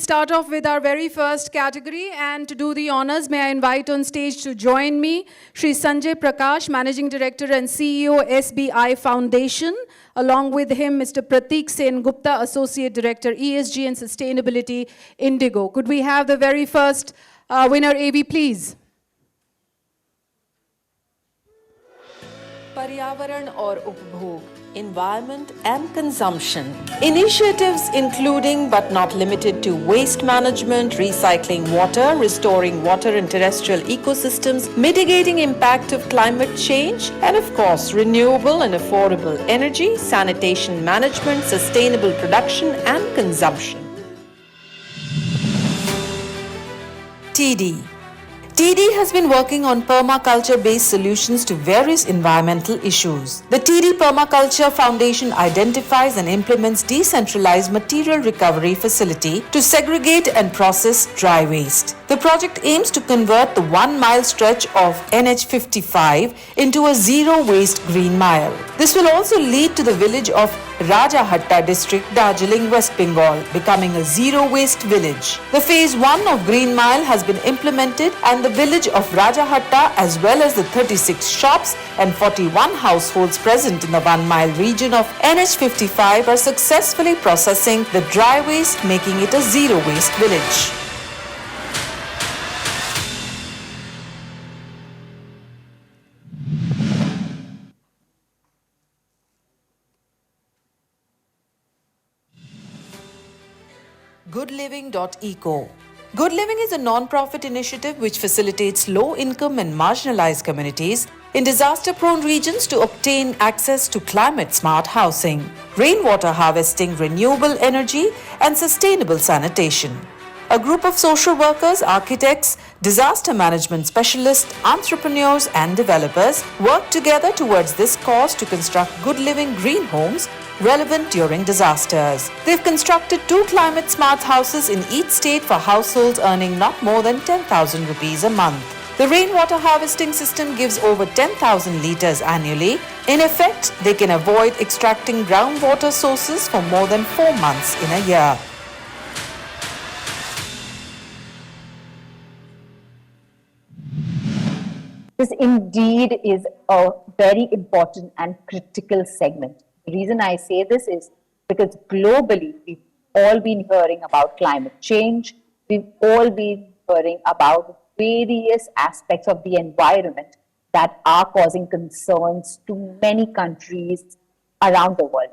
start off with our very first category, and to do the honors, may I invite on stage to join me Shri Sanjay Prakash, Managing Director and CEO, SBI Foundation. Along with him, Mr. Prateek Sen Gupta, Associate Director, ESG and Sustainability, Indigo. Could we have the very first winner, AV, please? Paryavaran or Upbhog, environment and consumption. Initiatives including but not limited to waste management, recycling water, restoring water and terrestrial ecosystems, mitigating impact of climate change, and of course renewable and affordable energy, sanitation management, sustainable production and consumption. TD. TD has been working on permaculture-based solutions to various environmental issues. The TD Permaculture Foundation identifies and implements decentralized material recovery facility to segregate and process dry waste. The project aims to convert the 1 mile stretch of NH55 into a zero-waste green mile. This will also lead to the village of Rajahatta district, Darjeeling, West Bengal, becoming a zero-waste village. The phase 1 of Green Mile has been implemented, and the village of Rajahatta, as well as the 36 shops and 41 households present in the 1 mile region of NH55 are successfully processing the dry waste, making it a zero-waste village. Goodliving.eco. Good Living is a non-profit initiative which facilitates low-income and marginalized communities in disaster-prone regions to obtain access to climate-smart housing, rainwater harvesting, renewable energy, and sustainable sanitation. A group of social workers, architects, disaster management specialists, entrepreneurs, and developers work together towards this cause to construct good living green homes relevant during disasters. They've constructed 2 climate-smart houses in each state for households earning not more than 10,000 rupees a month. The rainwater harvesting system gives over 10,000 litres annually. In effect, they can avoid extracting groundwater sources for more than 4 months in a year. This indeed is a very important and critical segment. The reason I say this is because globally, we've all been hearing about climate change. We've all been hearing about various aspects of the environment that are causing concerns to many countries around the world.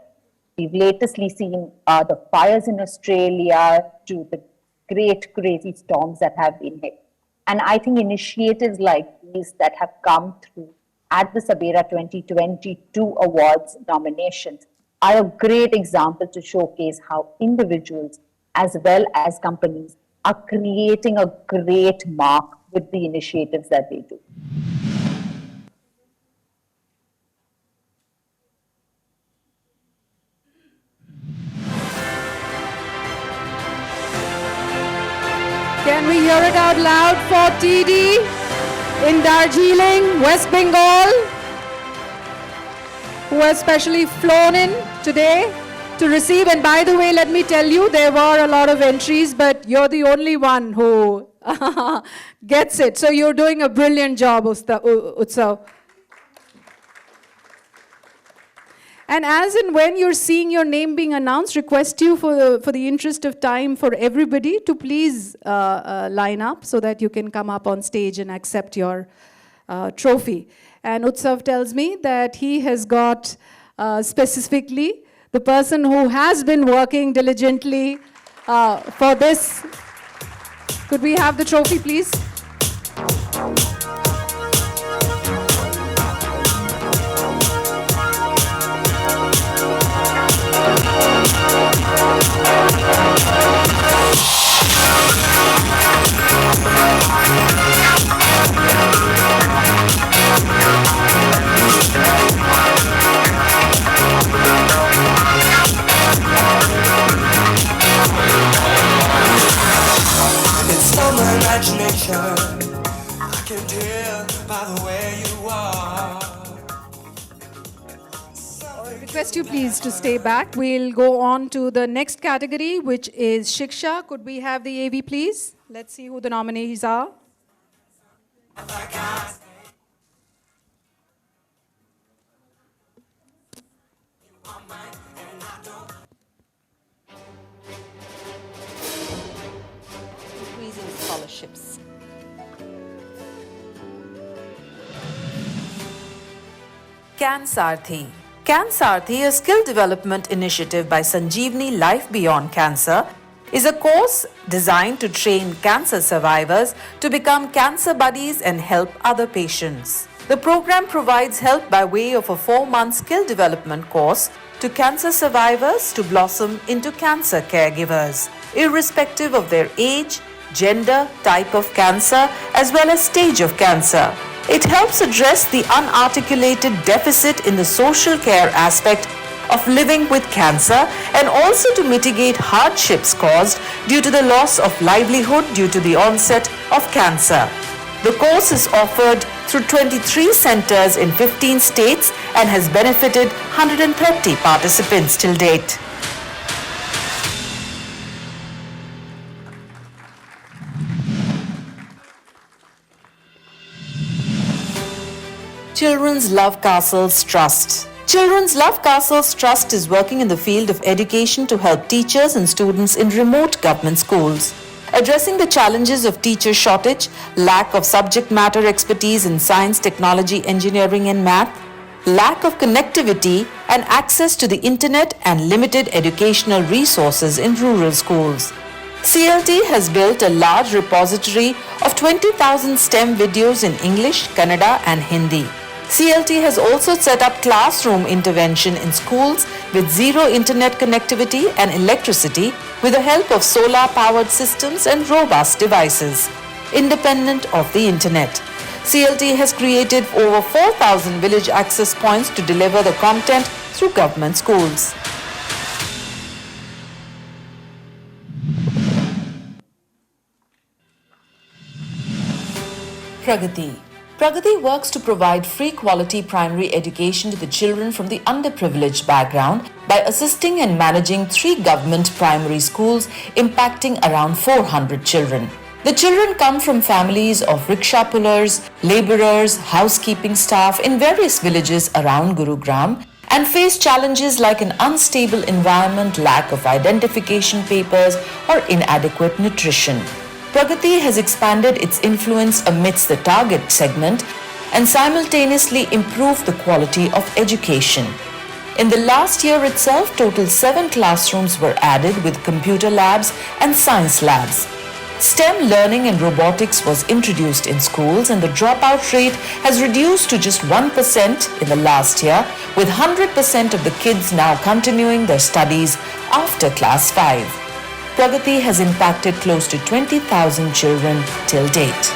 We've lately seen the fires in Australia to the great crazy storms that have been hit. And I think initiatives like these that have come through at the SABERA 2022 awards nominations are a great example to showcase how individuals as well as companies are creating a great mark with the initiatives that they do. Can we hear it out loud for TD in Darjeeling, West Bengal, who has specially flown in today to receive. And by the way, let me tell you, there were a lot of entries, but you're the only one who gets it. So you're doing a brilliant job, Utsav. And as and when you're seeing your name being announced, request you for the interest of time for everybody to please line up so that you can come up on stage and accept your trophy. And Utsav tells me that he has got specifically the person who has been working diligently for this. Could we have the trophy, please? It's from my imagination. I can do Request you please to stay back. We'll go on to the next category, which is Shiksha. Could we have the AV, please? Let's see who the nominees are. Increasing scholarships. CanSarthi. CanSarthi, a skill development initiative by Sanjeevani Life Beyond Cancer, is a course designed to train cancer survivors to become cancer buddies and help other patients. The program provides help by way of a 4-month skill development course to cancer survivors to blossom into cancer caregivers, irrespective of their age, gender, type of cancer, as well as stage of cancer. It helps address the unarticulated deficit in the social care aspect of living with cancer and also to mitigate hardships caused due to the loss of livelihood due to the onset of cancer. The course is offered through 23 centers in 15 states and has benefited 130 participants till date. Children's Love Castles Trust. Children's Love Castles Trust is working in the field of education to help teachers and students in remote government schools. Addressing the challenges of teacher shortage, lack of subject matter expertise in science, technology, engineering and math, lack of connectivity and access to the internet and limited educational resources in rural schools. CLT has built a large repository of 20,000 STEM videos in English, Kannada and Hindi. CLT has also set up classroom intervention in schools with zero internet connectivity and electricity with the help of solar-powered systems and robust devices, independent of the internet. CLT has created over 4,000 village access points to deliver the content through government schools. Pragati. Pragati works to provide free quality primary education to the children from the underprivileged background by assisting and managing 3 government primary schools impacting around 400 children. The children come from families of rickshaw pullers, laborers, housekeeping staff in various villages around Gurugram and face challenges like an unstable environment, lack of identification papers or inadequate nutrition. Pragati has expanded its influence amidst the target segment and simultaneously improved the quality of education. In the last year itself, total 7 classrooms were added with computer labs and science labs. STEM learning and robotics was introduced in schools and the dropout rate has reduced to just 1% in the last year, with 100% of the kids now continuing their studies after class 5. Pragati has impacted close to 20,000 children till date.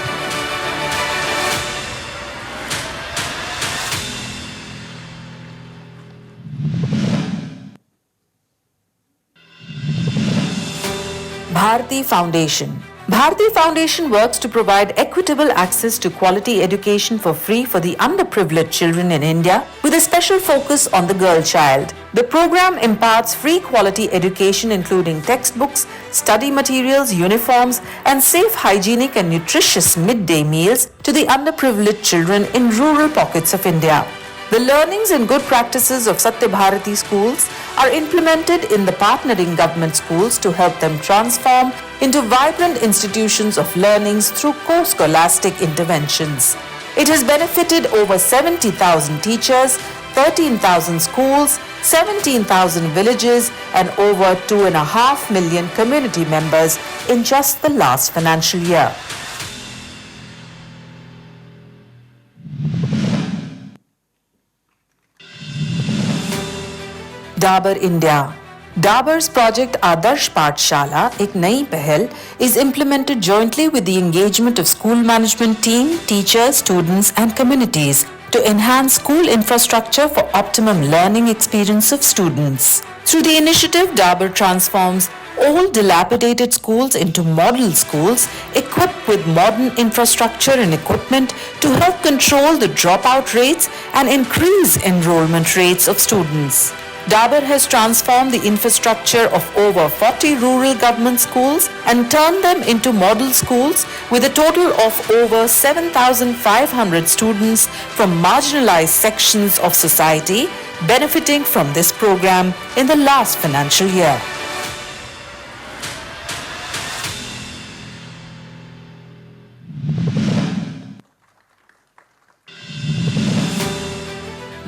Bharati Foundation. Bharati Foundation works to provide equitable access to quality education for free for the underprivileged children in India with a special focus on the girl child. The program imparts free quality education including textbooks, study materials, uniforms and safe, hygienic and nutritious midday meals to the underprivileged children in rural pockets of India. The learnings and good practices of Satya Bharati schools are implemented in the partnering government schools to help them transform into vibrant institutions of learnings through co-scholastic interventions. It has benefited over 70,000 teachers, 13,000 schools, 17,000 villages and over 2.5 million community members in just the last financial year. Dabur India. Dabur's project Adarsh Pathshala, एक नई पहल, is implemented jointly with the engagement of school management team, teachers, students and communities to enhance school infrastructure for optimum learning experience of students. Through the initiative, Dabur transforms old dilapidated schools into model schools equipped with modern infrastructure and equipment to help control the dropout rates and increase enrollment rates of students. Dabur has transformed the infrastructure of over 40 rural government schools and turned them into model schools with a total of over 7,500 students from marginalized sections of society benefiting from this program in the last financial year.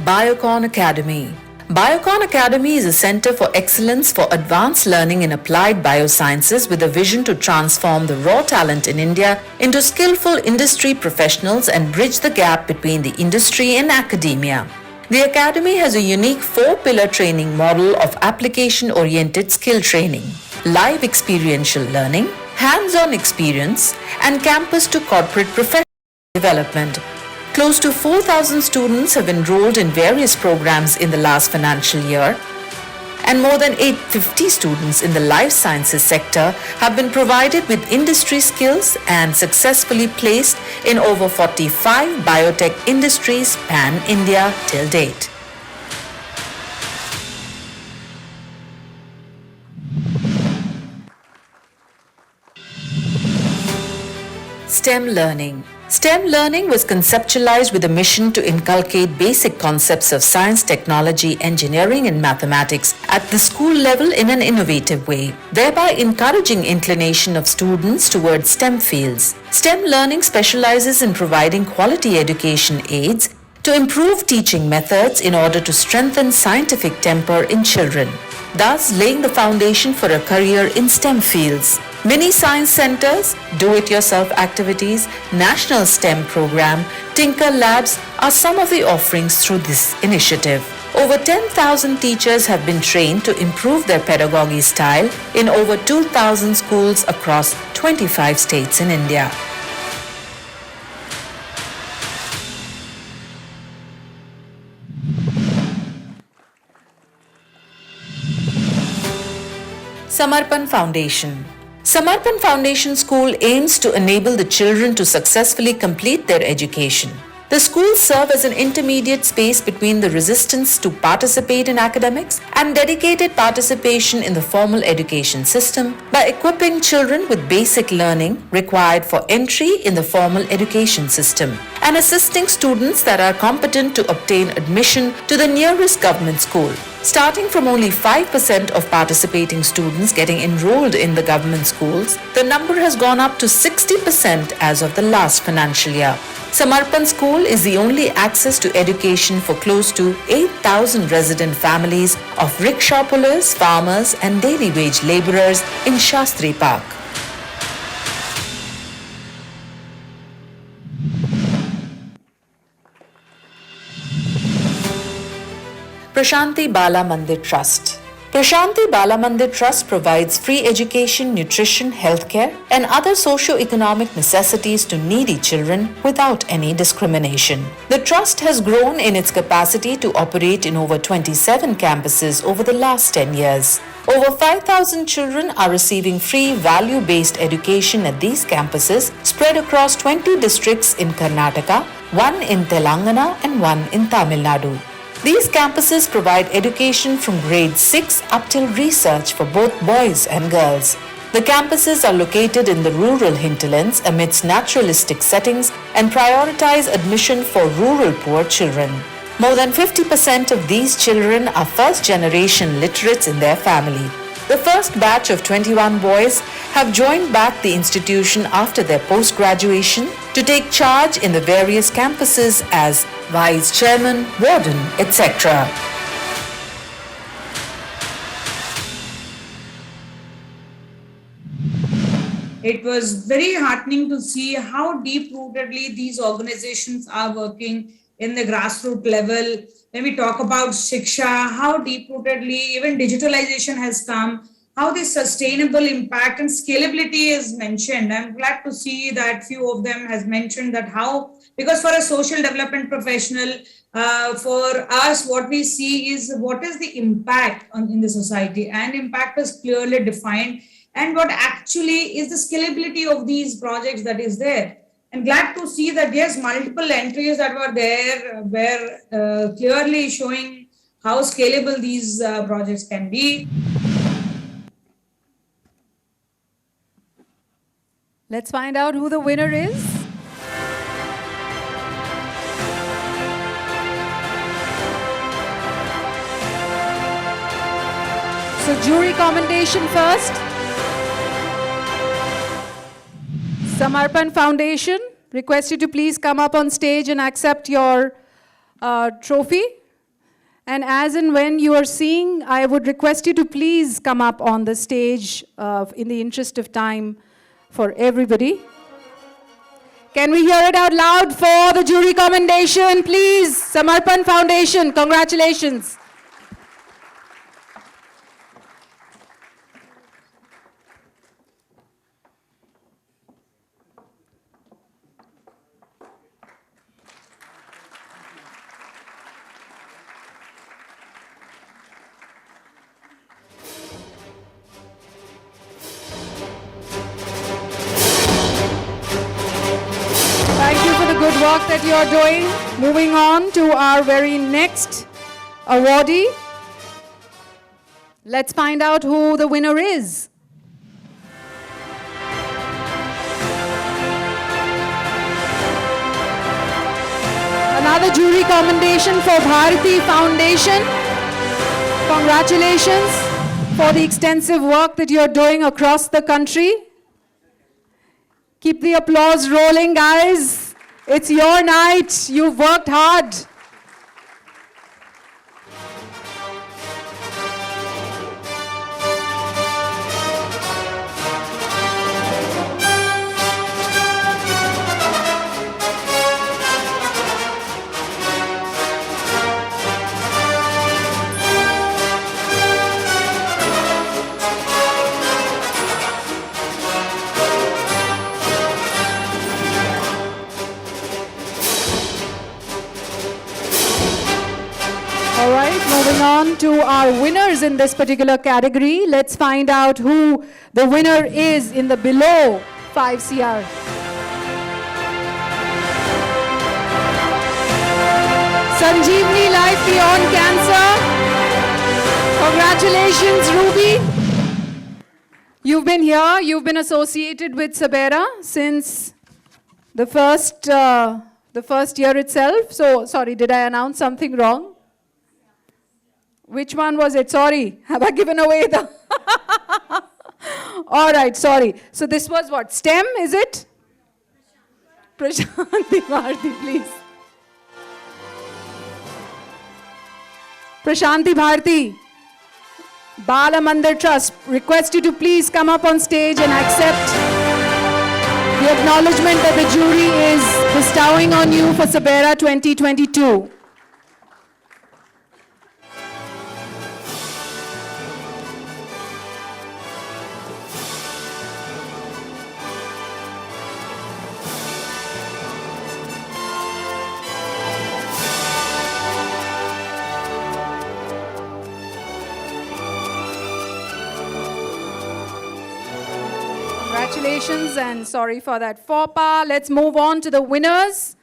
Biocon Academy. Biocon Academy is a center for excellence for advanced learning in applied biosciences with a vision to transform the raw talent in India into skillful industry professionals and bridge the gap between the industry and academia. The Academy has a unique 4-pillar training model of application-oriented skill training, live experiential learning, hands-on experience, and campus to corporate professional development. Close to 4,000 students have enrolled in various programs in the last financial year, and more than 850 students in the life sciences sector have been provided with industry skills and successfully placed in over 45 biotech industries pan-India till date. STEM learning. STEM learning was conceptualized with a mission to inculcate basic concepts of science, technology, engineering, and mathematics at the school level in an innovative way, thereby encouraging inclination of students towards STEM fields. STEM learning specializes in providing quality education aids to improve teaching methods in order to strengthen scientific temper in children, thus laying the foundation for a career in STEM fields. Mini science centers, do-it-yourself activities, national STEM program, Tinker Labs are some of the offerings through this initiative. Over 10,000 teachers have been trained to improve their pedagogy style in over 2,000 schools across 25 states in India. Samarpan Foundation. Samarpan Foundation School aims to enable the children to successfully complete their education. The schools serve as an intermediate space between the resistance to participate in academics and dedicated participation in the formal education system by equipping children with basic learning required for entry in the formal education system and assisting students that are competent to obtain admission to the nearest government school. Starting from only 5% of participating students getting enrolled in the government schools, the number has gone up to 60% as of the last financial year. Samarpan School is the only access to education for close to 8,000 resident families of rickshaw pullers, farmers and daily wage laborers in Shastri Park. Prashanti Bala Mandir Trust. Prashanti Bala Mandir Trust provides free education, nutrition, healthcare, and other socio-economic necessities to needy children without any discrimination. The trust has grown in its capacity to operate in over 27 campuses over the last 10 years. Over 5,000 children are receiving free value-based education at these campuses spread across 20 districts in Karnataka, one in Telangana and one in Tamil Nadu. These campuses provide education from grade 6 up till research for both boys and girls. The campuses are located in the rural hinterlands amidst naturalistic settings and prioritize admission for rural poor children. More than 50% of these children are first-generation literates in their family. The first batch of 21 boys have joined back the institution after their post-graduation to take charge in the various campuses as vice chairman, warden, etc. It was very heartening to see how deep-rootedly these organizations are working in the grassroots level. When we talk about Shiksha, how deep-rootedly even digitalization has come, how the sustainable impact and scalability is mentioned. I'm glad to see that few of them has mentioned that how Because for a social development professional, for us, what we see is what is the impact in the society, and impact is clearly defined, and what actually is the scalability of these projects that is there. And glad to see that yes, multiple entries that were there were clearly showing how scalable these projects can be. Let's find out who the winner is. So jury commendation first. Samarpan Foundation, request you to please come up on stage and accept your trophy. And as and when you are seeing, I would request you to please come up on the stage in the interest of time for everybody. Can we hear it out loud for the jury commendation, please? Samarpan Foundation, congratulations. Thank you for the good work that you're doing. Moving on to our very next awardee. Let's find out who the winner is. Another jury commendation for Bharati Foundation. Congratulations for the extensive work that you're doing across the country. Keep the applause rolling, guys. It's your night. You've worked hard. All right, moving on to our winners in this particular category. Let's find out who the winner is in the below 5 CR. Sanjeevani Life Beyond Cancer. Congratulations, Ruby. You've been here, you've been associated with SABERA since the first year itself. So, sorry, did I announce something wrong? Which one was it? Sorry, have I given away the... All right, sorry. So this was what? STEM, is it? Prashanti Bharti, please. Prashanti Bharti, Bala Mandir Trust, request you to please come up on stage and accept the acknowledgement that the jury is bestowing on you for SABERA 2022. Congratulations and sorry for that faux pas. Let's move on to the winners.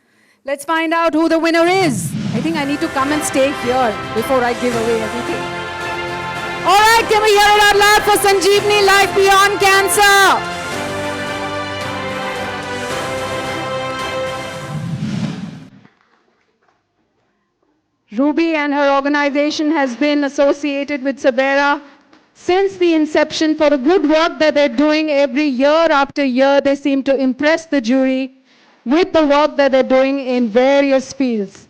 Let's find out who the winner is. I think I need to come and stay here before I give away everything. All right, can we hear it out loud for Sanjeevani Life Beyond Cancer? Ruby and her organization has been associated with SABERA since the inception for the good work that they're doing every year after year. They seem to impress the jury with the work that they're doing in various fields.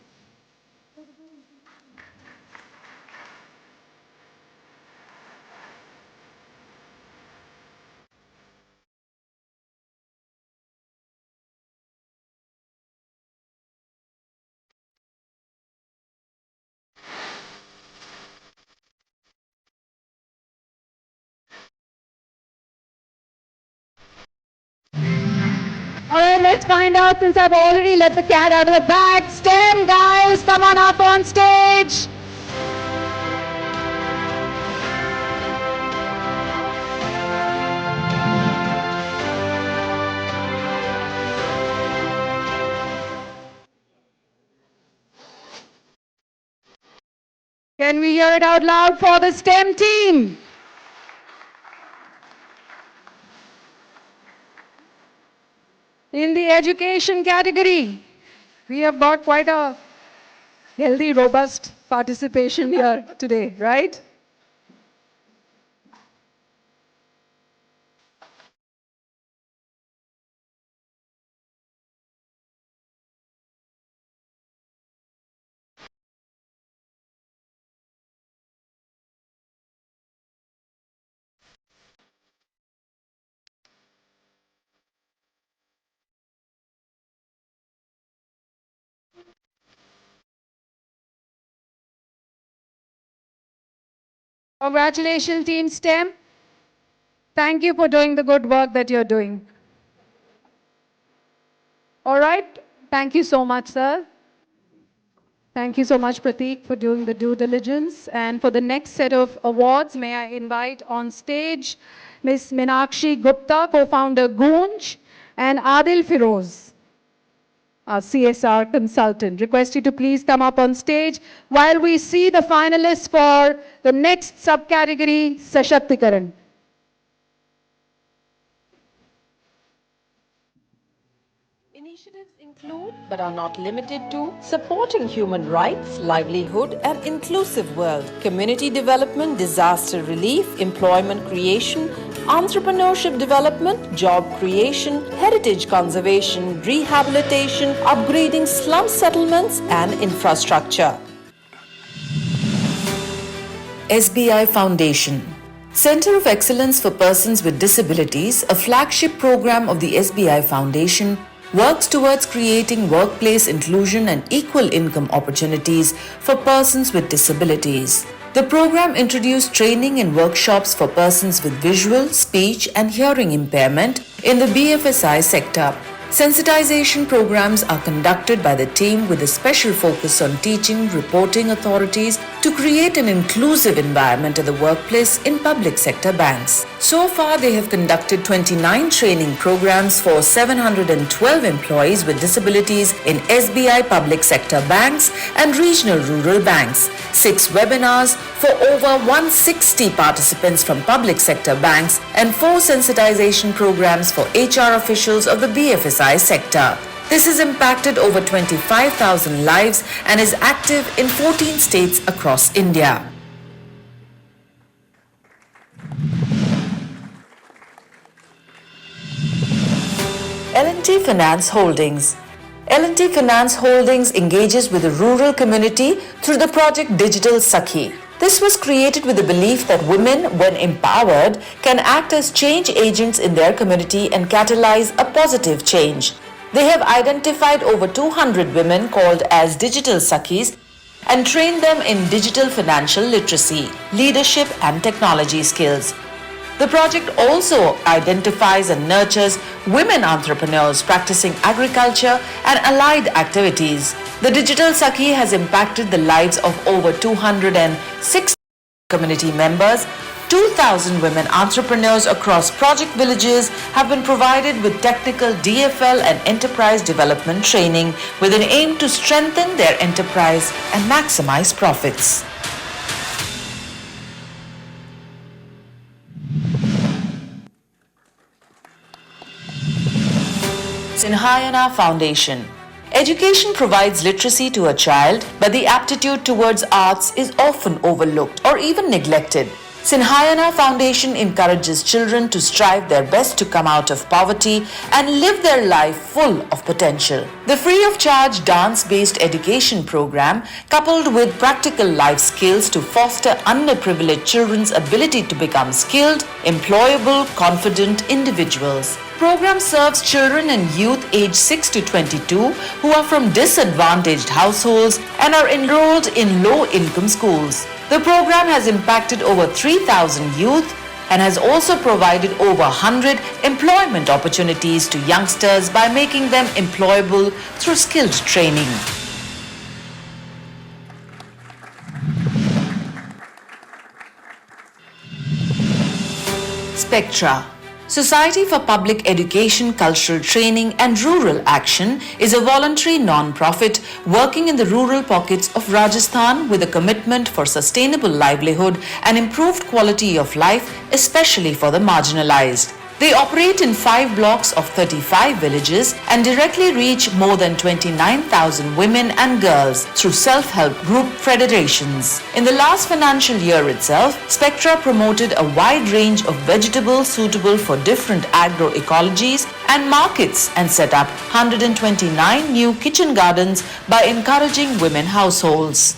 All right, let's find out, since I've already let the cat out of the bag. STEM guys, come on up on stage. Can we hear it out loud for the STEM team? In the education category, we have got quite a healthy, robust participation here today, right? Congratulations, Team STEM. Thank you for doing the good work that you're doing. All right. Thank you so much, sir. Thank you so much, Prateek, for doing the due diligence. And for the next set of awards, may I invite on stage Ms. Meenakshi Gupta, co-founder Goonj, and Adil Firoz, our CSR consultant. Request you to please come up on stage while we see the finalists for the next subcategory, Sashaktikaran. Initiatives include, but are not limited to, supporting human rights, livelihood, and inclusive world, community development, disaster relief, employment creation, entrepreneurship development, job creation, heritage conservation, rehabilitation, upgrading slum settlements, and infrastructure. SBI Foundation, Center of Excellence for Persons with Disabilities, a flagship program of the SBI Foundation, works towards creating workplace inclusion and equal income opportunities for persons with disabilities. The program introduced training and workshops for persons with visual, speech, and hearing impairment in the BFSI sector. Sensitization programs are conducted by the team with a special focus on teaching reporting authorities to create an inclusive environment at the workplace in public sector banks. So far, they have conducted 29 training programs for 712 employees with disabilities in SBI public sector banks and regional rural banks, 6 webinars for over 160 participants from public sector banks, and 4 sensitization programs for HR officials of the BFSI sector. This has impacted over 25,000 lives and is active in 14 states across India. L&T Finance Holdings. L&T Finance Holdings engages with the rural community through the project Digital Sakhi. This was created with the belief that women, when empowered, can act as change agents in their community and catalyze a positive change. They have identified over 200 women called as Digital Sakhis and trained them in digital financial literacy, leadership and technology skills. The project also identifies and nurtures women entrepreneurs practicing agriculture and allied activities. The Digital Sakhi has impacted the lives of over 206 community members. 2,000 women entrepreneurs across project villages have been provided with technical DFL and enterprise development training with an aim to strengthen their enterprise and maximize profits. Sinhayana Foundation. Education provides literacy to a child, but the aptitude towards arts is often overlooked or even neglected. Sinhayana Foundation encourages children to strive their best to come out of poverty and live their life full of potential. The free of charge dance-based education program, coupled with practical life skills to foster underprivileged children's ability to become skilled, employable, confident individuals. Program serves children and youth aged 6 to 22 who are from disadvantaged households and are enrolled in low-income schools. The program has impacted over 3,000 youth, and has also provided over 100 employment opportunities to youngsters by making them employable through skilled training. SPECTRA, Society for Public Education, Cultural Training and Rural Action, is a voluntary non-profit working in the rural pockets of Rajasthan with a commitment for sustainable livelihood and improved quality of life, especially for the marginalized. They operate in 5 blocks of 35 villages and directly reach more than 29,000 women and girls through self-help group federations. In the last financial year itself, Spectra promoted a wide range of vegetables suitable for different agroecologies and markets and set up 129 new kitchen gardens by encouraging women households.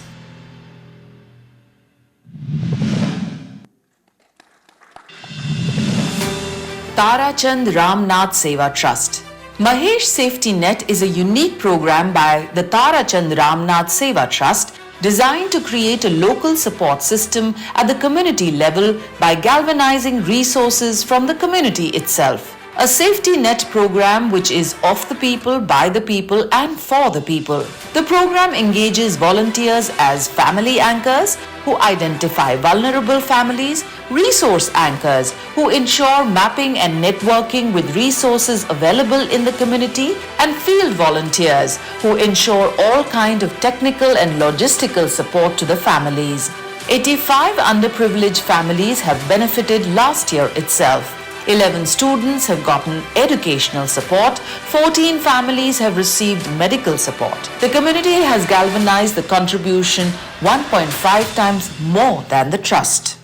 Tarachand Ramnath Seva Trust. Mahesh Safety Net is a unique program by the Tarachand Ramnath Seva Trust designed to create a local support system at the community level by galvanizing resources from the community itself. A safety net program which is of the people, by the people and for the people. The program engages volunteers as family anchors who identify vulnerable families, resource anchors who ensure mapping and networking with resources available in the community, and field volunteers who ensure all kind of technical and logistical support to the families. 85 underprivileged families have benefited last year itself. 11 students have gotten educational support, 14 families have received medical support. The community has galvanized the contribution 1.5 times more than the trust.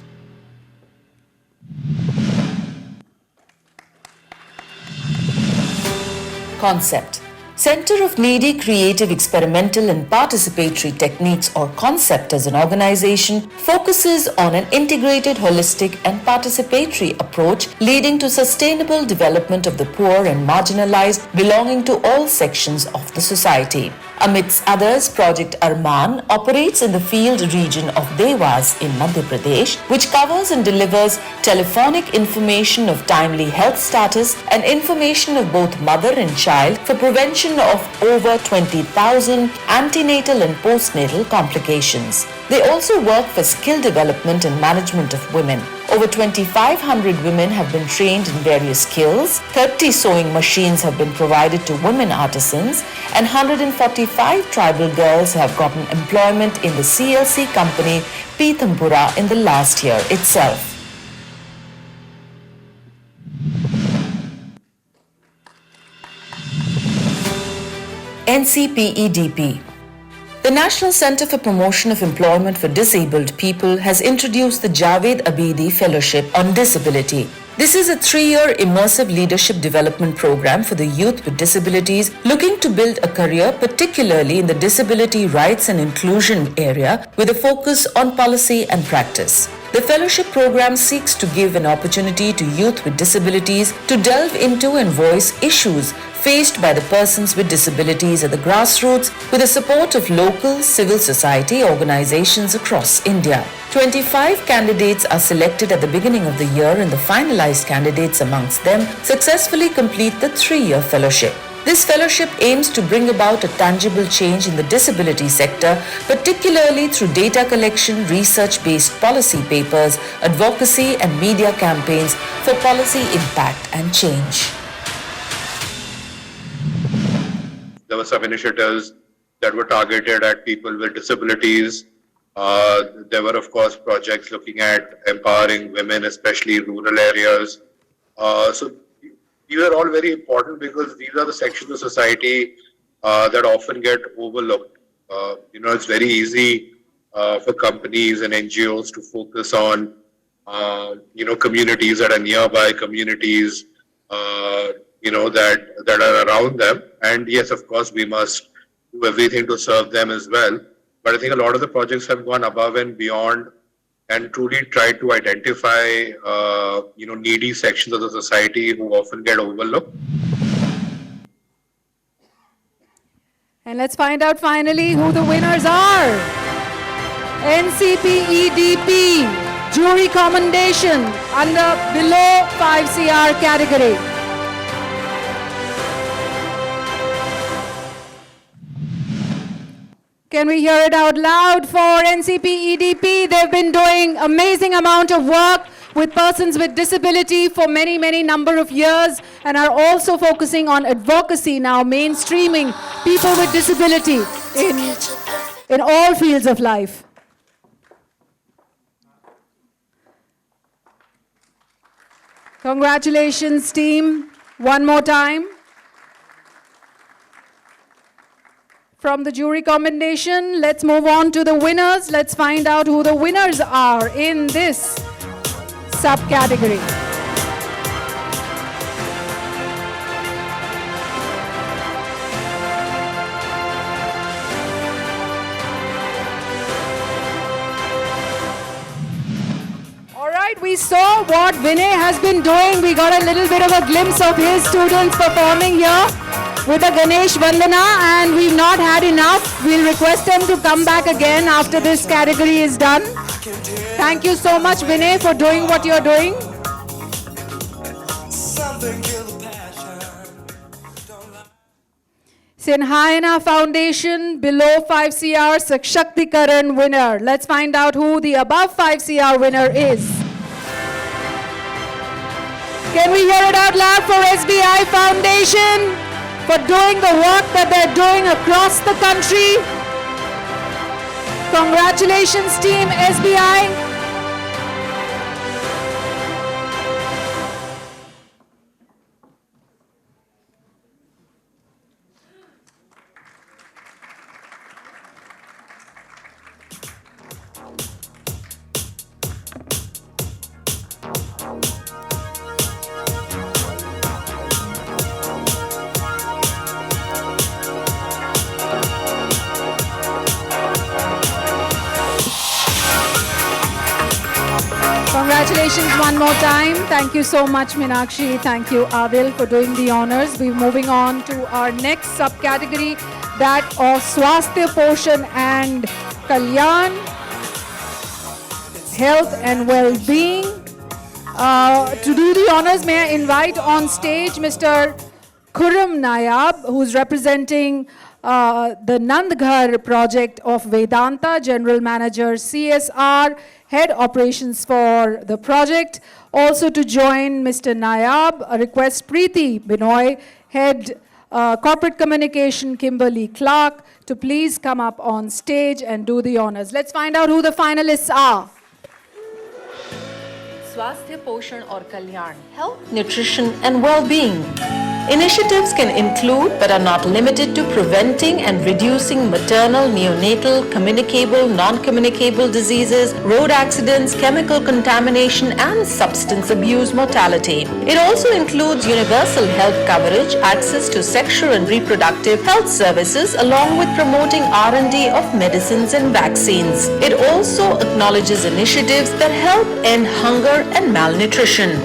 Concept. Center of Needy Creative Experimental and Participatory Techniques, or CONCEPT as an organization, focuses on an integrated, holistic and participatory approach leading to sustainable development of the poor and marginalized belonging to all sections of the society. Amidst others, Project Arman operates in the field region of Dewas in Madhya Pradesh, which covers and delivers telephonic information of timely health status and information of both mother and child for prevention of over 20,000 antenatal and postnatal complications. They also work for skill development and management of women. Over 2,500 women have been trained in various skills, 30 sewing machines have been provided to women artisans, and 145 tribal girls have gotten employment in the CLC company Pitampura in the last year itself. NCPEDP. The National Center for Promotion of Employment for Disabled People has introduced the Javed Abidi Fellowship on Disability. This is a 3-year immersive leadership development program for the youth with disabilities looking to build a career, particularly in the disability rights and inclusion area, with a focus on policy and practice. The fellowship program seeks to give an opportunity to youth with disabilities to delve into and voice issues faced by the persons with disabilities at the grassroots with the support of local civil society organizations across India. 25 candidates are selected at the beginning of the year, and the finalized candidates amongst them successfully complete the 3-year fellowship. This fellowship aims to bring about a tangible change in the disability sector, particularly through data collection, research-based policy papers, advocacy and media campaigns for policy impact and change. There were some initiatives that were targeted at people with disabilities. There were, of course, projects looking at empowering women, especially in rural areas. So these are all very important because these are the sections of society that often get overlooked. It's very easy for companies and NGOs to focus on, communities that are nearby, communities, that are around them. And yes, of course, we must do everything to serve them as well. But I think a lot of the projects have gone above and beyond and truly try to identify, needy sections of the society who often get overlooked. And let's find out finally who the winners are. NCPEDP jury commendation under below 5 CR category. Can we hear it out loud for NCP EDP? They've been doing amazing amount of work with persons with disability for many number of years and are also focusing on advocacy now, mainstreaming people with disability in all fields of life. Congratulations, team. One more time. From the jury commendation, let's move on to the winners. Let's find out who the winners are in this subcategory. All right, we saw what Vinay has been doing. We got a little bit of a glimpse of his students performing here with a Ganesh Vandana, and we've not had enough. We'll request them to come back again after this category is done. Thank you so much, Vinay, for doing what you're doing. Sinhayana Foundation below 5 CR Sakshактikaran winner. Let's find out who the above 5 CR winner is. Can we hear it out loud for SBI Foundation for doing the work that they're doing across the country? Congratulations, team SBI. Congratulations one more time. Thank you so much, Meenakshi. Thank you, Adil, for doing the honors. We're moving on to our next subcategory, that of Swasthya Poshan and Kalyan, health and well-being. To do the honors, may I invite on stage Mr. Khurram Nayab, who's representing the Nandghar project of Vedanta, General Manager CSR, Head Operations for the project. Also to join Mr. Nayab, a request Preeti Binoy, Head Corporate Communication, Kimberly Clark, to please come up on stage and do the honors. Let's find out who the finalists are. Swasthya Poshan or Kalyan, health, nutrition and well-being. Initiatives can include but are not limited to preventing and reducing maternal, neonatal, communicable, non-communicable diseases, road accidents, chemical contamination and substance abuse mortality. It also includes universal health coverage, access to sexual and reproductive health services along with promoting R&D of medicines and vaccines. It also acknowledges initiatives that help end hunger and malnutrition.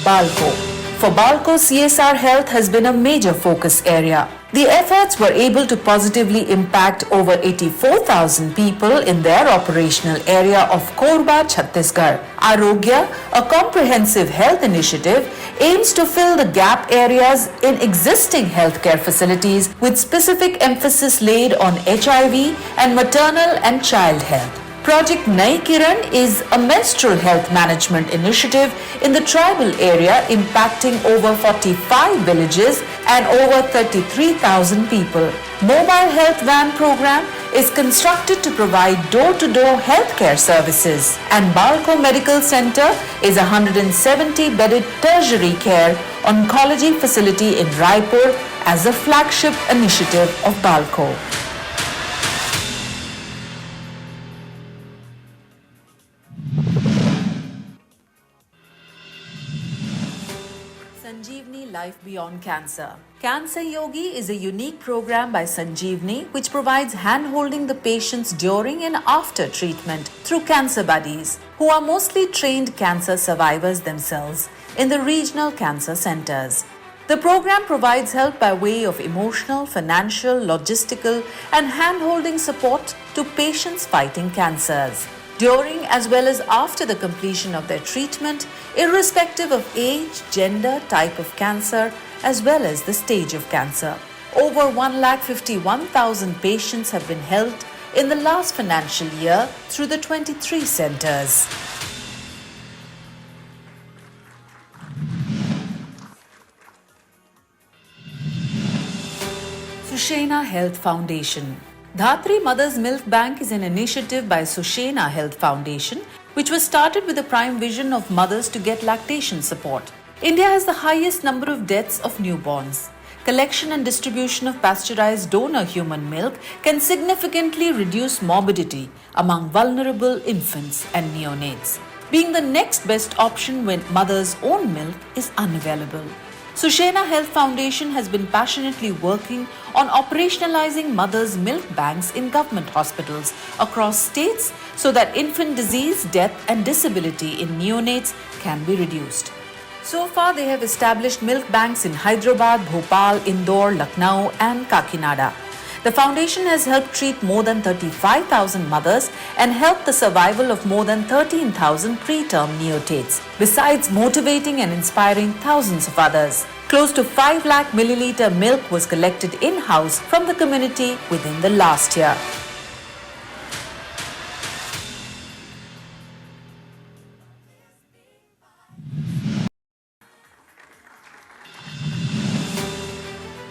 Balco. For Balco, CSR health has been a major focus area. The efforts were able to positively impact over 84,000 people in their operational area of Korba, Chhattisgarh. Arogya, a comprehensive health initiative, aims to fill the gap areas in existing healthcare facilities with specific emphasis laid on HIV and maternal and child health. Project Nai Kiran is a menstrual health management initiative in the tribal area impacting over 45 villages and over 33,000 people. Mobile health van program is constructed to provide door-to-door healthcare services. And Balco Medical Center is a 170-bedded tertiary care oncology facility in Raipur as a flagship initiative of Balco. Sanjeevani Life Beyond Cancer. Cancer Yogi is a unique program by Sanjeevani which provides hand-holding the patients during and after treatment through cancer buddies, who are mostly trained cancer survivors themselves in the regional cancer centers. The program provides help by way of emotional, financial, logistical, and hand-holding support to patients fighting cancers, during as well as after the completion of their treatment, irrespective of age, gender, type of cancer, as well as the stage of cancer. Over 151,000 patients have been helped in the last financial year through the 23 centers. Sushena Health Foundation. Dhatri Mother's Milk Bank is an initiative by Sushena Health Foundation, which was started with the prime vision of mothers to get lactation support. India has the highest number of deaths of newborns. Collection and distribution of pasteurized donor human milk can significantly reduce morbidity among vulnerable infants and neonates, being the next best option when mother's own milk is unavailable. Sushena Health Foundation has been passionately working on operationalizing mothers' milk banks in government hospitals across states so that infant disease, death, and disability in neonates can be reduced. So far, they have established milk banks in Hyderabad, Bhopal, Indore, Lucknow, and Kakinada. The foundation has helped treat more than 35,000 mothers and helped the survival of more than 13,000 preterm neonates, besides motivating and inspiring thousands of others. Close to 5 lakh milliliter milk was collected in-house from the community within the last year.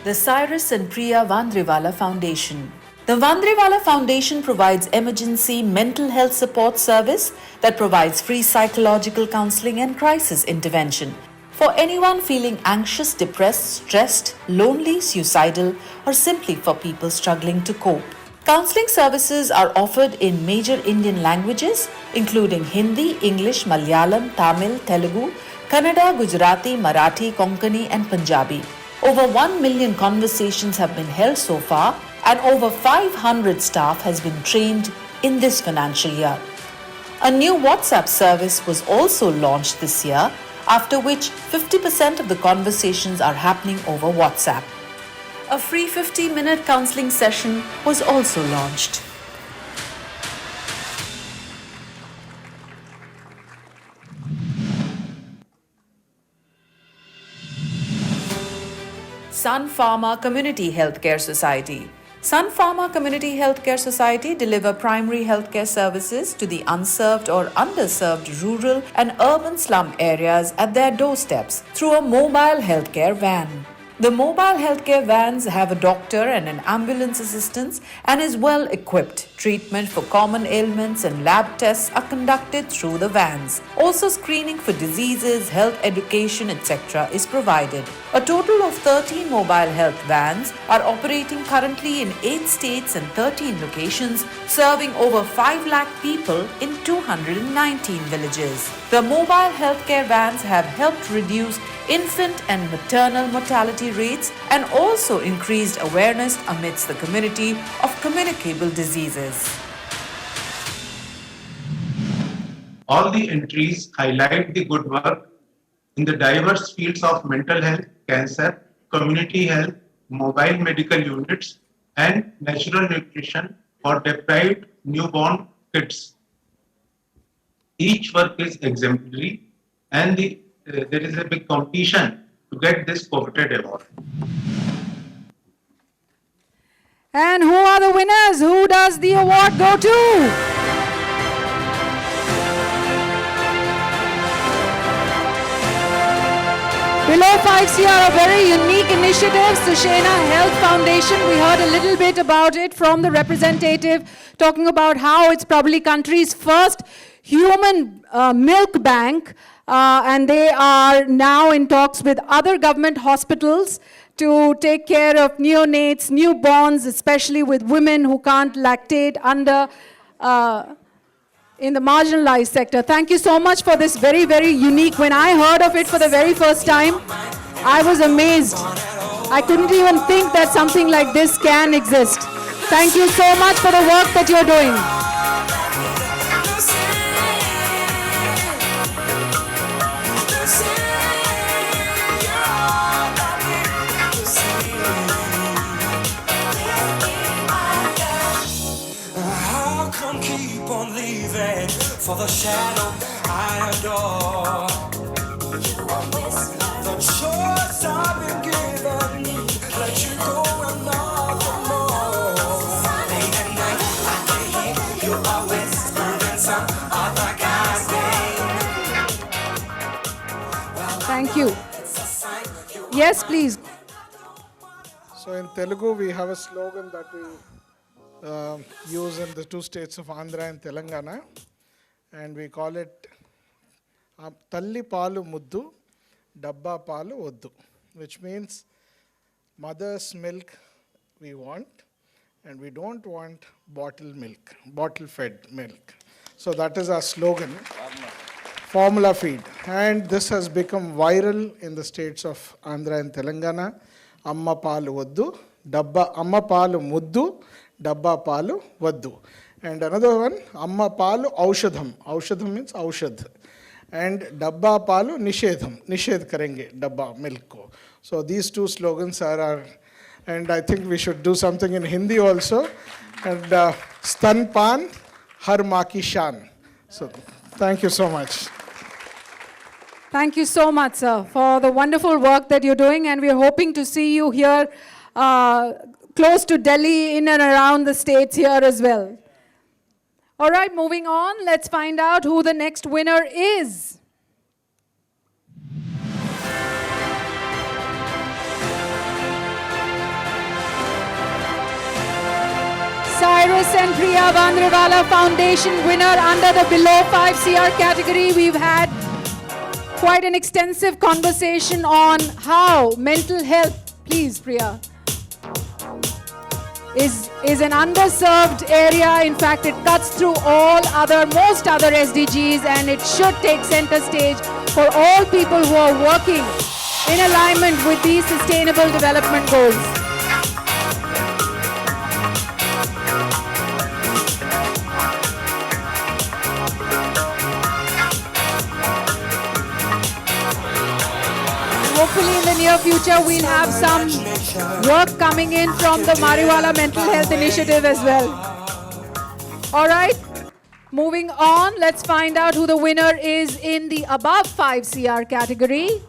The Cyrus and Priya Vandrewala Foundation. The Vandrewala Foundation provides emergency mental health support service that provides free psychological counseling and crisis intervention for anyone feeling anxious, depressed, stressed, lonely, suicidal, or simply for people struggling to cope. Counseling services are offered in major Indian languages including Hindi, English, Malayalam, Tamil, Telugu, Kannada, Gujarati, Marathi, Konkani, and Punjabi. Over 1 million conversations have been held so far, and over 500 staff has been trained in this financial year. A new WhatsApp service was also launched this year, after which 50% of the conversations are happening over WhatsApp. A free 50-minute counseling session was also launched. Sun Pharma Community Healthcare Society. Sun Pharma Community Healthcare Society deliver primary healthcare services to the unserved or underserved rural and urban slum areas at their doorsteps through a mobile healthcare van. The mobile healthcare vans have a doctor and an ambulance assistance and is well equipped. Treatment for common ailments and lab tests are conducted through the vans. Also, screening for diseases, health education, etc. is provided. A total of 13 mobile health vans are operating currently in 8 states and 13 locations, serving over 5 lakh people in 219 villages. The mobile healthcare vans have helped reduce infant and maternal mortality rates and also increased awareness amidst the community of communicable diseases. All the entries highlight the good work in the diverse fields of mental health, cancer, community health, mobile medical units, and natural nutrition for deprived newborn kids. Each work is exemplary, and there is a big competition to get this coveted award. And who are the winners? Who does the award go to? Below 5CR, a very unique initiative, Sushena Health Foundation. We heard a little bit about it from the representative, talking about how it's probably country's first human milk bank. And they are now in talks with other government hospitals to take care of neonates, newborns, especially with women who can't lactate in the marginalized sector. Thank you so much for this very, very unique. When I heard of it for the very first time, I was amazed. I couldn't even think that something like this can exist. Thank you so much for the work that you're doing. on, keep on leaving for the shadow I adore. The choice I've been given, let you go and nothing more. Late at night, I can hear you are whispering some other guy's name. Thank you. Yes, please. So in Telugu, we have a slogan that we use in the two states of Andhra and Telangana, and we call it Talli Palu Muddu, Dabba Palu Oddu, which means mother's milk we want, and we don't want bottle milk, bottle-fed milk. So that is our slogan, formula feed. And this has become viral in the states of Andhra and Telangana. Amma Palu Oddu, Dabba Amma Palu Muddu, Dabba Palu Vaddu. And another one, Amma Palu Aushadham. Aushadham means Aushadh. And Dabba Palu Nishedham. Nishedh karenge, Dabba milk ko. So these two slogans are our, and I think we should do something in Hindi also. And Stan Pan, Har Maa Ki Shaan. So thank you so much. Thank you so much, sir, for the wonderful work that you're doing, and we're hoping to see you here close to Delhi, in and around the states here as well. All right, moving on, let's find out who the next winner is. Cyrus and Priya Bandrewala Foundation winner under the below 5 CR category. We've had quite an extensive conversation on how mental health, please Priya, is an underserved area. In fact, it cuts through most other SDGs, and it should take center stage for all people who are working in alignment with these sustainable development goals. Hopefully in the near future we'll have some work coming in from the Mariwala Mental Health Initiative as well. All right, moving on, let's find out who the winner is in the above 5 CR category.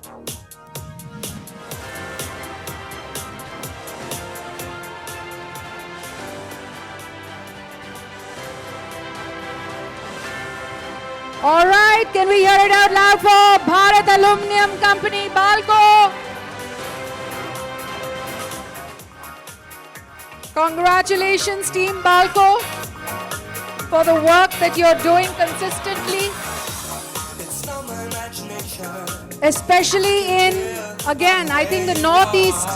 All right, can we hear it out loud for Bharat Aluminium Company, Balco? Congratulations, Team Balco, for the work that you're doing consistently. Especially in, again, I think the Northeast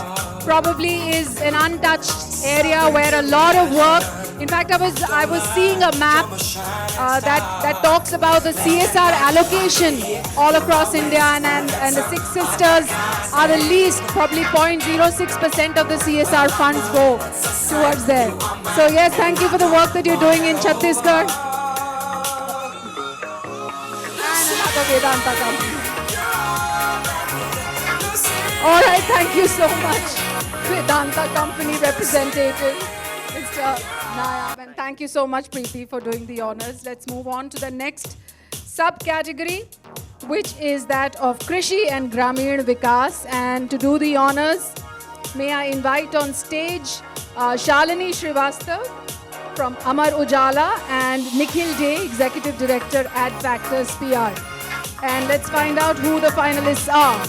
probably is an untouched area where a lot of work. In fact, I was seeing a map that talks about the CSR allocation all across India, and the Six Sisters are the least, probably 0.06% of the CSR funds go towards there. So yes, thank you for the work that you're doing in Chhattisgarh. And another Vedanta company. All right, thank you so much, Vedanta company representative, Mr. Nayab, and thank you so much, Preeti, for doing the honors. Let's move on to the next subcategory, which is that of Krishi and Grameen Vikas. And to do the honors, may I invite on stage Shalini Srivastav from Amar Ujala and Nikhil Day, Executive Director at Factors PR. And let's find out who the finalists are.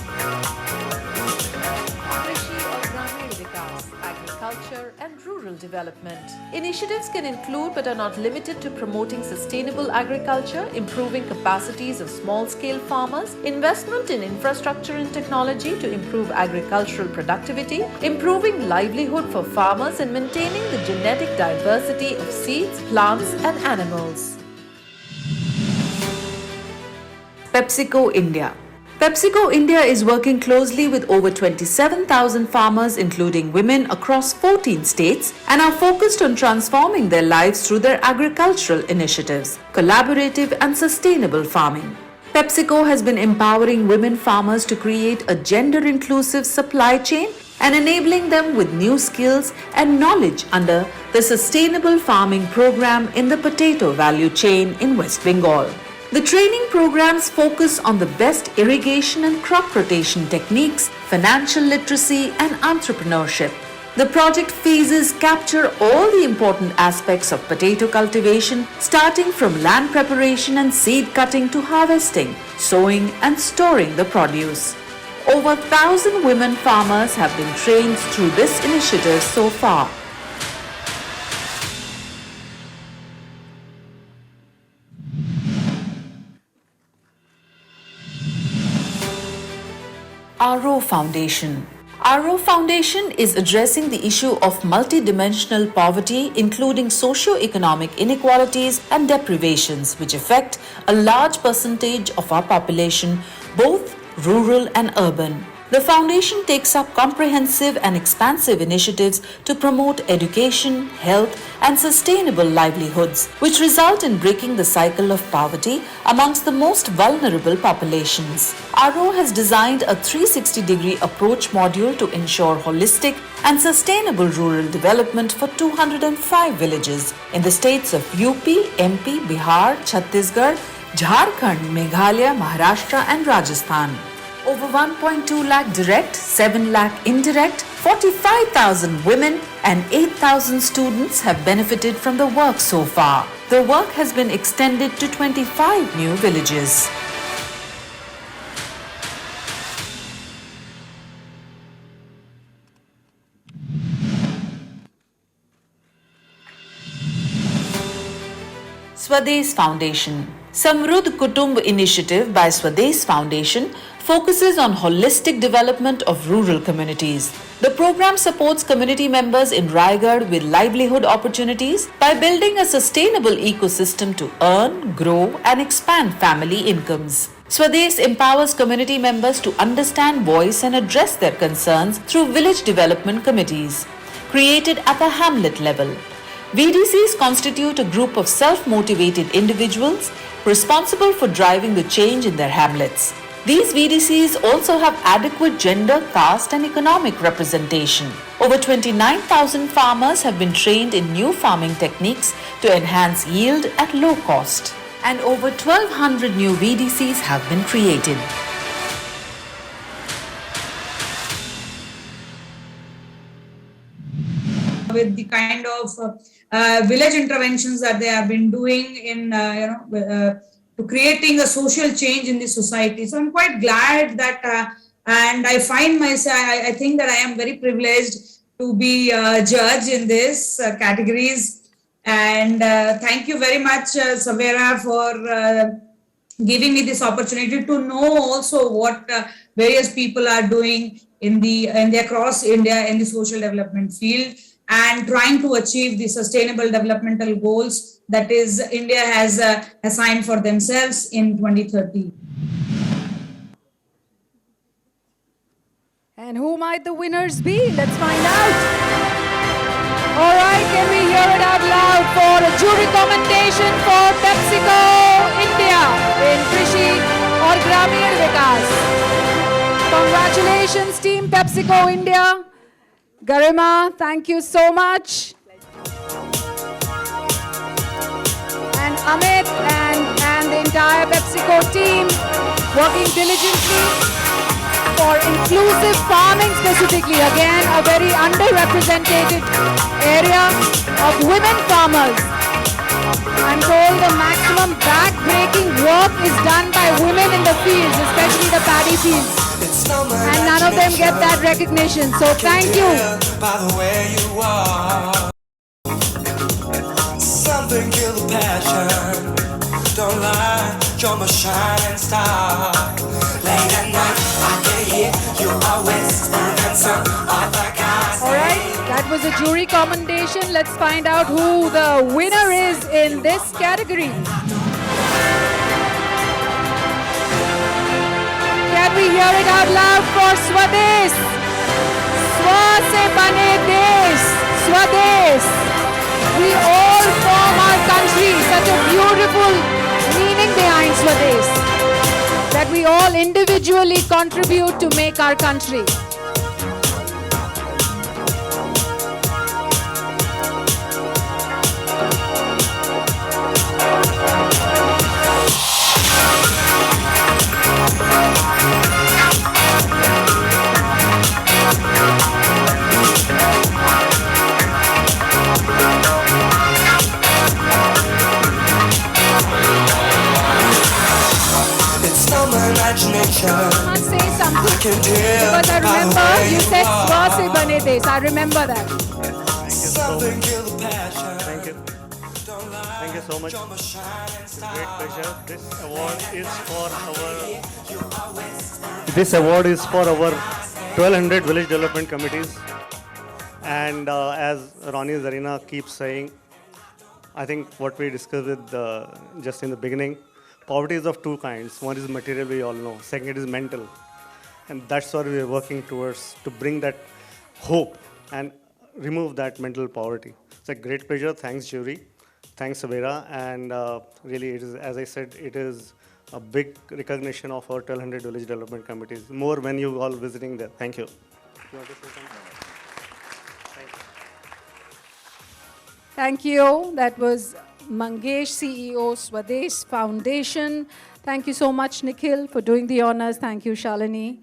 Agriculture and rural development. Initiatives can include but are not limited to promoting sustainable agriculture, improving capacities of small-scale farmers, investment in infrastructure and technology to improve agricultural productivity, improving livelihood for farmers, and maintaining the genetic diversity of seeds, plants and animals. PepsiCo India. PepsiCo India is working closely with over 27,000 farmers, including women, across 14 states, and are focused on transforming their lives through their agricultural initiatives, collaborative and sustainable farming. PepsiCo has been empowering women farmers to create a gender-inclusive supply chain, and enabling them with new skills and knowledge under the Sustainable Farming Program in the potato value chain in West Bengal. The training programs focus on the best irrigation and crop rotation techniques, financial literacy, and entrepreneurship. The project phases capture all the important aspects of potato cultivation, starting from land preparation and seed cutting to harvesting, sowing, and storing the produce. Over 1,000 women farmers have been trained through this initiative so far. RO Foundation. RO Foundation is addressing the issue of multidimensional poverty, including socio-economic inequalities and deprivations, which affect a large percentage of our population, both rural and urban. The foundation takes up comprehensive and expansive initiatives to promote education, health, and sustainable livelihoods, which result in breaking the cycle of poverty amongst the most vulnerable populations. RO has designed a 360-degree approach module to ensure holistic and sustainable rural development for 205 villages in the states of UP, MP, Bihar, Chhattisgarh, Jharkhand, Meghalaya, Maharashtra, and Rajasthan. Over 1.2 lakh direct, 7 lakh indirect, 45,000 women and 8,000 students have benefited from the work so far. The work has been extended to 25 new villages. Swadesh Foundation. Samruddh Kutumb initiative by Swadesh Foundation focuses on holistic development of rural communities. The program supports community members in Raigad with livelihood opportunities by building a sustainable ecosystem to earn, grow, and expand family incomes. Swadesh empowers community members to understand, voice, and address their concerns through village development committees, created at the hamlet level. VDCs constitute a group of self-motivated individuals responsible for driving the change in their hamlets. These VDCs also have adequate gender, caste, and economic representation. Over 29,000 farmers have been trained in new farming techniques to enhance yield at low cost, and over 1,200 new VDCs have been created. With the kind of village interventions that they have been doing in to creating a social change in the society. So I'm quite glad that and I find myself, I think that I am very privileged to be a judge in this categories. And thank you very much, SABERA, for giving me this opportunity to know also what various people are doing in the across India in the social development field, and trying to achieve the sustainable developmental goals that is India has assigned for themselves in 2030. And who might the winners be? Let's find out. All right, can we hear it out loud for a jury commendation for PepsiCo India in Krishi or Gramin Vikas. Congratulations, Team PepsiCo India. Garima, thank you so much. And Amit and the entire PepsiCo team working diligently for inclusive farming specifically. Again, a very underrepresented area of women farmers. I'm told the maximum back-breaking work is done by women in the fields, especially the paddy fields. And none of them get that recognition. So thank you. By the way you are, something kill the passion. Don't lie, you're my shining star. Late at night, I can hear you always than some other guys. All right, that was a jury commendation. Let's find out who the winner is in this category. Can we hear it out loud for Swadesh? Swa se bane desh, Swadesh. We all form our country. Such a beautiful meaning behind Swadesh. That we all individually contribute to make our country. imagination. I must say something I can tell because I by the remember way you you said are. "Swa se bane des." I remember that. Something kill the passion. Thank you. Don't lie, Thank you so much. you're my shining It's a star. great pleasure. This award is for our 1200 village development committees. And as Ronnie Zarina keeps saying, I think what we discussed with just in the beginning, poverty is of two kinds. One is material, we all know. Second is mental. And that's what we are working towards, to bring that hope and remove that mental poverty. It's a great pleasure. Thanks, jury. Thanks, SABERA. And really, it is, as I said, it is a big recognition of our 1200 village development committees. More when you all visiting there. Thank you. You want to say something? Thank you. That was Mangesh, CEO, Swadesh Foundation. Thank you so much, Nikhil, for doing the honors. Thank you, Shalini.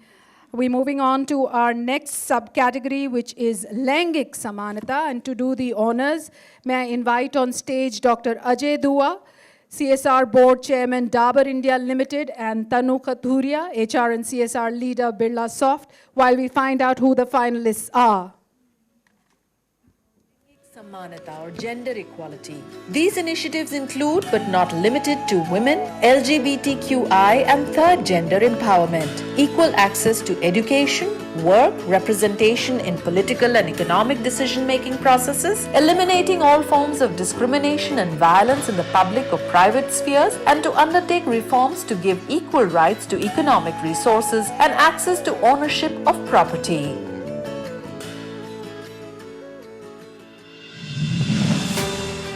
We're moving on to our next subcategory, which is Laingik Samanata. And to do the honors, may I invite on stage Dr. Ajay Dua, CSR Board Chairman, Dabur India Limited, and Tanu Kathuria, HR and CSR Leader, Birla Soft, while we find out who the finalists are. Samanata or gender equality. These initiatives include but not limited to women, LGBTQI and third gender empowerment, equal access to education, work, representation in political and economic decision-making processes, eliminating all forms of discrimination and violence in the public or private spheres, and to undertake reforms to give equal rights to economic resources and access to ownership of property.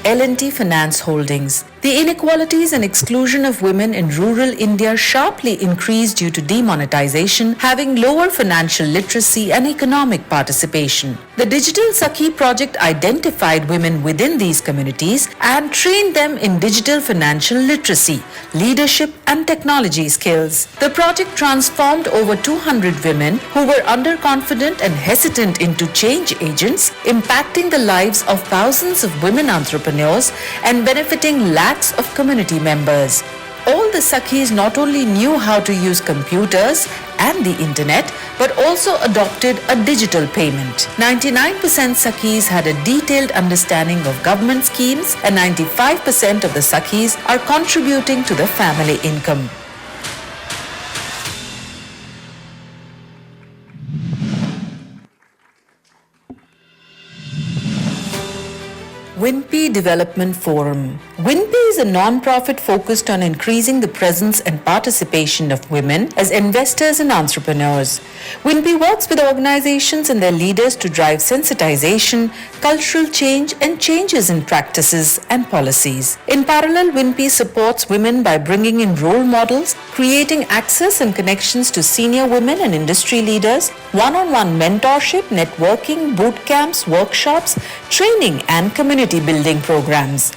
L&T Finance Holdings. The inequalities and exclusion of women in rural India sharply increased due to demonetization, having lower financial literacy and economic participation. The Digital Sakhi project identified women within these communities and trained them in digital financial literacy, leadership and technology skills. The project transformed over 200 women who were underconfident and hesitant into change agents, impacting the lives of thousands of women entrepreneurs and benefiting lakhs of community members. All the Sakhis not only knew how to use computers and the internet, but also adopted a digital payment. 99% Sakhis had a detailed understanding of government schemes, and 95% of the Sakhis are contributing to the family income. WINPI Development Forum. WINPI is a non-profit focused on increasing the presence and participation of women as investors and entrepreneurs. WINPI works with organizations and their leaders to drive sensitization, cultural change, and changes in practices and policies. In parallel, WINPI supports women by bringing in role models, creating access and connections to senior women and industry leaders, one-on-one mentorship, networking, boot camps, workshops, training, and community building programs.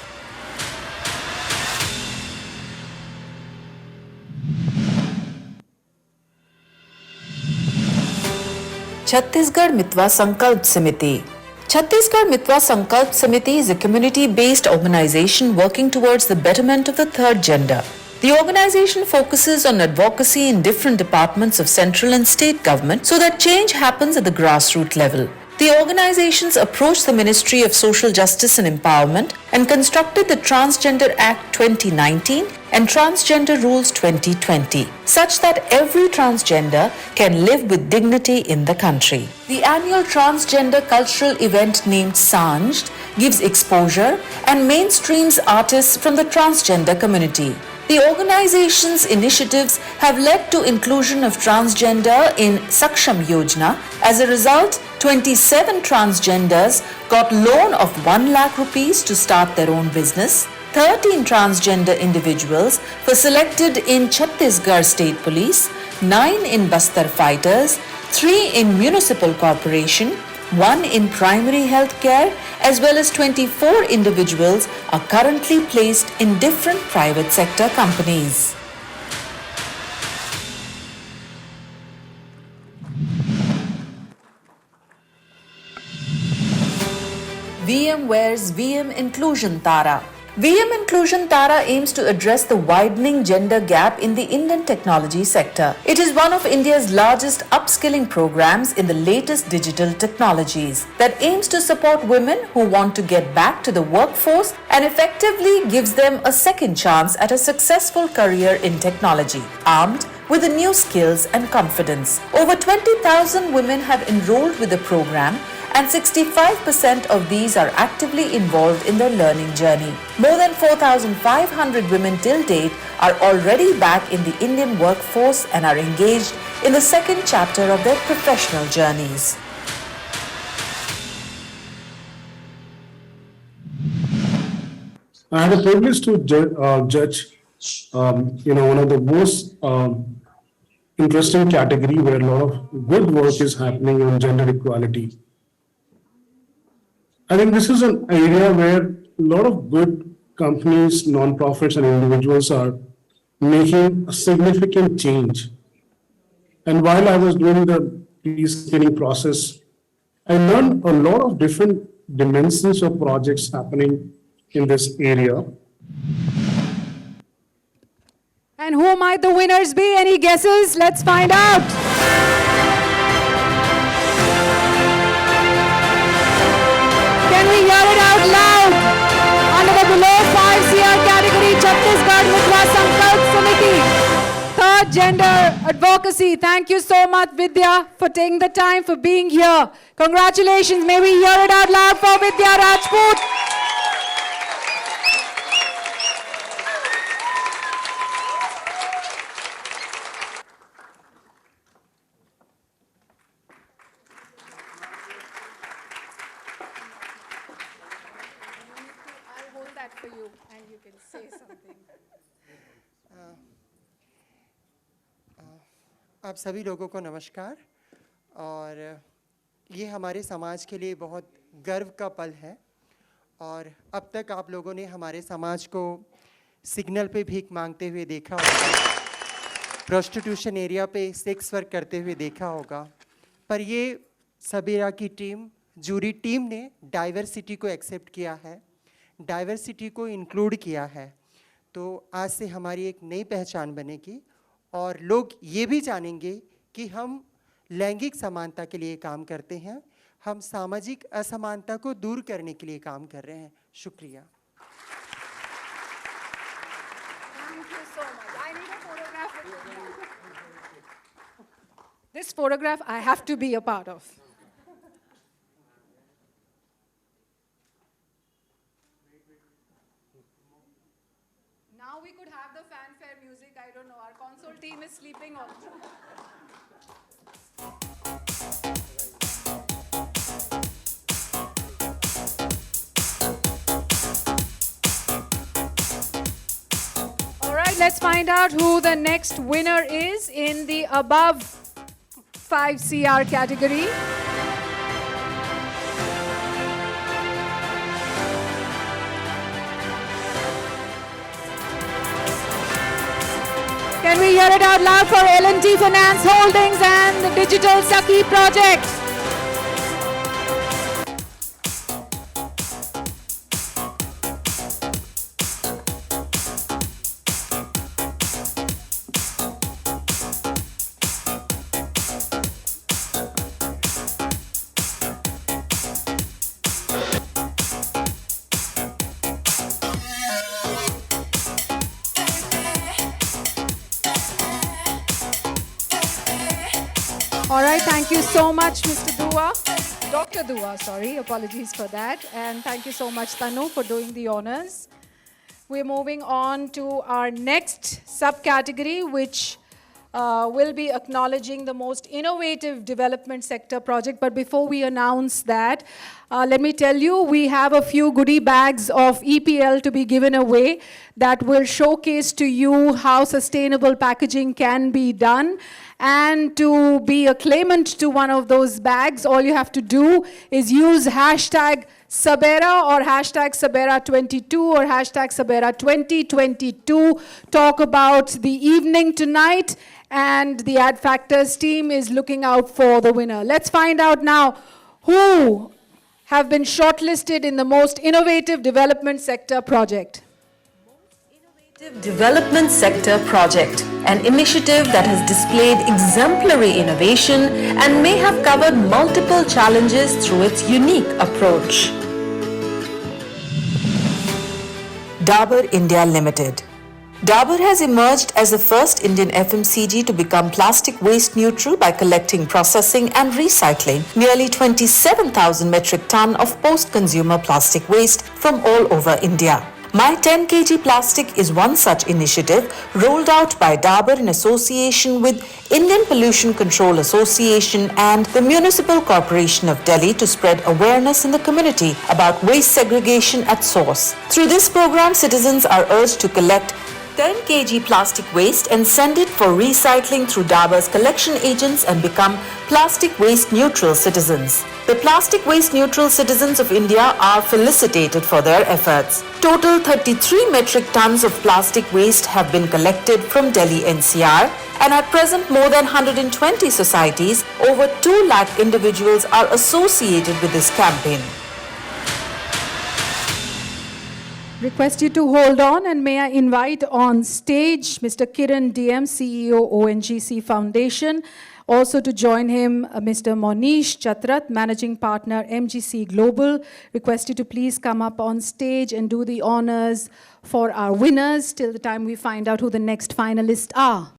Chhattisgarh Mitwa Sankalp Samiti. Chhattisgarh Mitwa Sankalp Samiti is a community-based organization working towards the betterment of the third gender. The organization focuses on advocacy in different departments of central and state government so that change happens at the grassroots level. The organizations approached the Ministry of Social Justice and Empowerment and constructed the Transgender Act 2019 and Transgender Rules 2020, such that every transgender can live with dignity in the country. The annual transgender cultural event named Sanjt gives exposure and mainstreams artists from the transgender community. The organization's initiatives have led to inclusion of transgender in Saksham Yojana. As a result, 27 transgenders got loan of 1 lakh rupees to start their own business. 13 transgender individuals were selected in Chhattisgarh State Police, 9 in Bastar Fighters, 3 in Municipal Corporation, 1 in primary health care, as well as 24 individuals are currently placed in different private sector companies. VMware's VM Inclusion Tara. VM Inclusion Tara aims to address the widening gender gap in the Indian technology sector. It is one of India's largest upskilling programs in the latest digital technologies that aims to support women who want to get back to the workforce and effectively gives them a second chance at a successful career in technology, armed with the new skills and confidence. Over 20,000 women have enrolled with the program, and 65% of these are actively involved in their learning journey. More than 4,500 women till date are already back in the Indian workforce and are engaged in the second chapter of their professional journeys. I had a privilege to judge, one of the most interesting category where a lot of good work is happening on gender equality. I think this is an area where a lot of good companies, non-profits, and individuals are making a significant change. And while I was doing the pre-screening process, I learned a lot of different dimensions of projects happening in this area. And who might the winners be? Any guesses? Let's find out. Can we hear it out loud? Under the below 5 CR category, Chhattisgarh Mitra Sankalp Samiti. Third, gender advocacy. Thank you so much, Vidya, for taking the time, for being here. Congratulations. May we hear it out loud for Vidya Rajput. For you, and you can say something. आप सभी लोगों को नमस्कार और ये हमारे समाज के लिए बहुत गर्व का पल है और अब तक आप लोगों ने हमारे समाज को सिग्नल पे भीख मांगते हुए देखा होगा, प्रोस्टिट्यूशन एरिया पे सेक्स वर्क करते हुए देखा होगा, पर ये सबेरा की टीम, जूरी टीम ने डाइवर्सिटी को एक्सेप्ट किया है, डाइवर्सिटी को इंक्लूड किया है। तो आज से हमारी एक नई पहचान बनेगी और लोग ये भी जानेंगे कि हम लैंगिक समानता के लिए काम करते हैं, हम सामाजिक असमानता को दूर करने के लिए काम कर रहे हैं। शुक्रिया। Thank you so much. I need a photograph. This photograph I have to be a part of. Now we could have the fanfare music. I don't know. Our console team is sleeping also. All right, let's find out who the next winner is in the above 5 CR category. Can we hear it out loud for L&T Finance Holdings and the Digital Saki project? All right, thank you so much, Mr. Dua. Dr. Dua, sorry, apologies for that. And thank you so much, Tanu, for doing the honors. We're moving on to our next subcategory, which will be acknowledging the most innovative development sector project. But before we announce that, let me tell you, we have a few goodie bags of EPL to be given away that will showcase to you how sustainable packaging can be done. And to be a claimant to one of those bags, all you have to do is use hashtag SABERA or hashtag SABERA22 or hashtag SABERA2022. Talk about the evening tonight, and the Ad Factors team is looking out for the winner. Let's find out now who have been shortlisted in the most innovative development sector project. Development Sector Project, an initiative that has displayed exemplary innovation and may have covered multiple challenges through its unique approach. Dabur India Limited. Dabur has emerged as the first Indian FMCG to become plastic waste neutral by collecting, processing and recycling nearly 27,000 metric ton of post-consumer plastic waste from all over India. My 10 kg Plastic is one such initiative rolled out by Dabur in association with Indian Pollution Control Association and the Municipal Corporation of Delhi to spread awareness in the community about waste segregation at source. Through this program, citizens are urged to collect 10 kg plastic waste and send it for recycling through Dabur's collection agents and become plastic waste neutral citizens. The plastic waste neutral citizens of India are felicitated for their efforts. Total 33 metric tons of plastic waste have been collected from Delhi NCR, and at present more than 120 societies, over 2 lakh individuals are associated with this campaign. Request you to hold on, and may I invite on stage Mr. Kiran DM, CEO ONGC Foundation. Also to join him, Mr. Monish Chatrat, Managing Partner MGC Global. Request you to please come up on stage and do the honors for our winners till the time we find out who the next finalists are.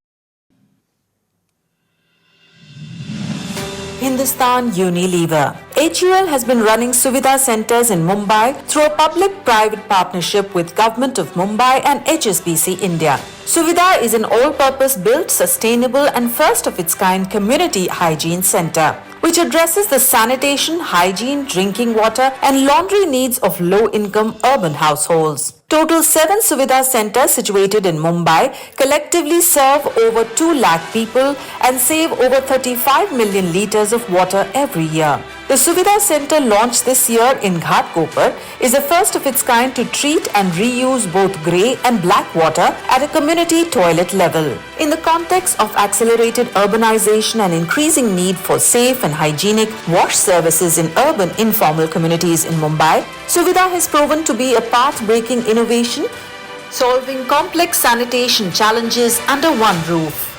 Hindustan Unilever. HUL has been running Suvidha centers in Mumbai through a public-private partnership with Government of Mumbai and HSBC India. Suvidha is an all-purpose built, sustainable and first-of-its-kind community hygiene center, which addresses the sanitation, hygiene, drinking water and laundry needs of low-income urban households. Total 7 Suvidha centers situated in Mumbai collectively serve over 2 lakh people and save over 35 million litres of water every year. The Suvidha Center launched this year in Ghatkopar is the first of its kind to treat and reuse both grey and black water at a community toilet level. In the context of accelerated urbanization and increasing need for safe and hygienic wash services in urban informal communities in Mumbai, Suvidha has proven to be a path-breaking innovation, solving complex sanitation challenges under one roof.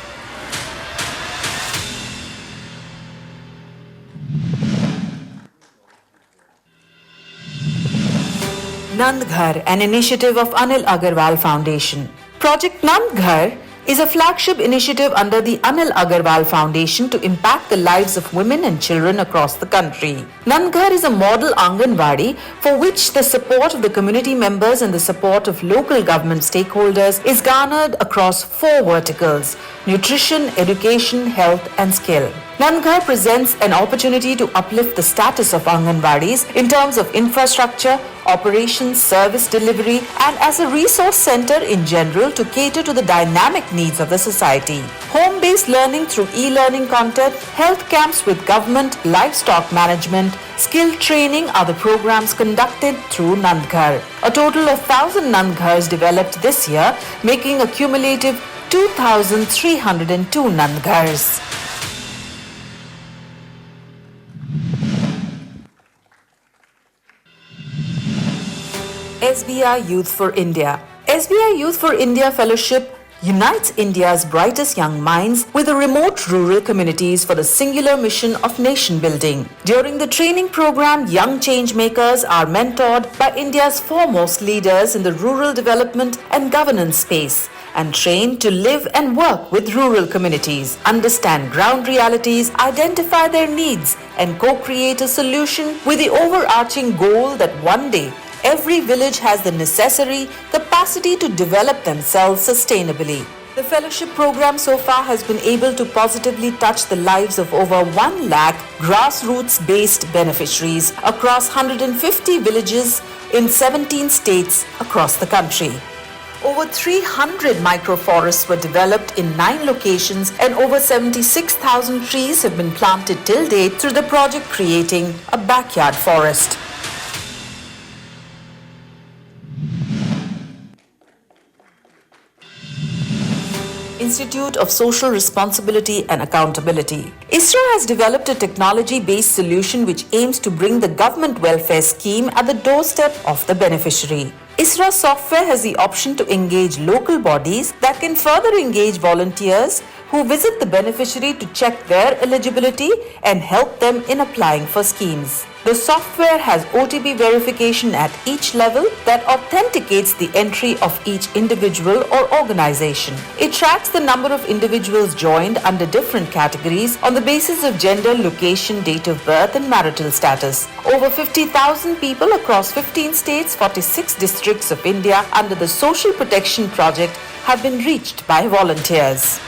Nandghar, an initiative of Anil Agarwal Foundation. Project Nandghar is a flagship initiative under the Anil Agarwal Foundation to impact the lives of women and children across the country. Nandghar is a model Anganwadi for which the support of the community members and the support of local government stakeholders is garnered across 4 verticals: nutrition, education, health and skill. Nandghar presents an opportunity to uplift the status of Anganwadis in terms of infrastructure, operations, service delivery and as a resource center in general to cater to the dynamic needs of the society. Home-based learning through e-learning content, health camps with government, livestock management, skill training are the programs conducted through Nandghar. A total of 1,000 Nandghars developed this year, making a cumulative 2,302 Nandghars. SBI Youth for India. SBI Youth for India Fellowship unites India's brightest young minds with the remote rural communities for the singular mission of nation building. During the training program, young change makers are mentored by India's foremost leaders in the rural development and governance space and trained to live and work with rural communities, understand ground realities, identify their needs and co-create a solution with the overarching goal that one day every village has the necessary capacity to develop themselves sustainably. The fellowship program so far has been able to positively touch the lives of over 1 lakh grassroots-based beneficiaries across 150 villages in 17 states across the country. Over 300 microforests were developed in 9 locations and over 76,000 trees have been planted till date through the project creating a backyard forest. Institute of Social Responsibility and Accountability. ISRO has developed a technology-based solution which aims to bring the government welfare scheme at the doorstep of the beneficiary. ISRA software has the option to engage local bodies that can further engage volunteers who visit the beneficiary to check their eligibility and help them in applying for schemes. The software has OTP verification at each level that authenticates the entry of each individual or organization. It tracks the number of individuals joined under different categories on the basis of gender, location, date of birth, and marital status. Over 50,000 people across 15 states, 46 districts of India under the Social Protection Project have been reached by volunteers.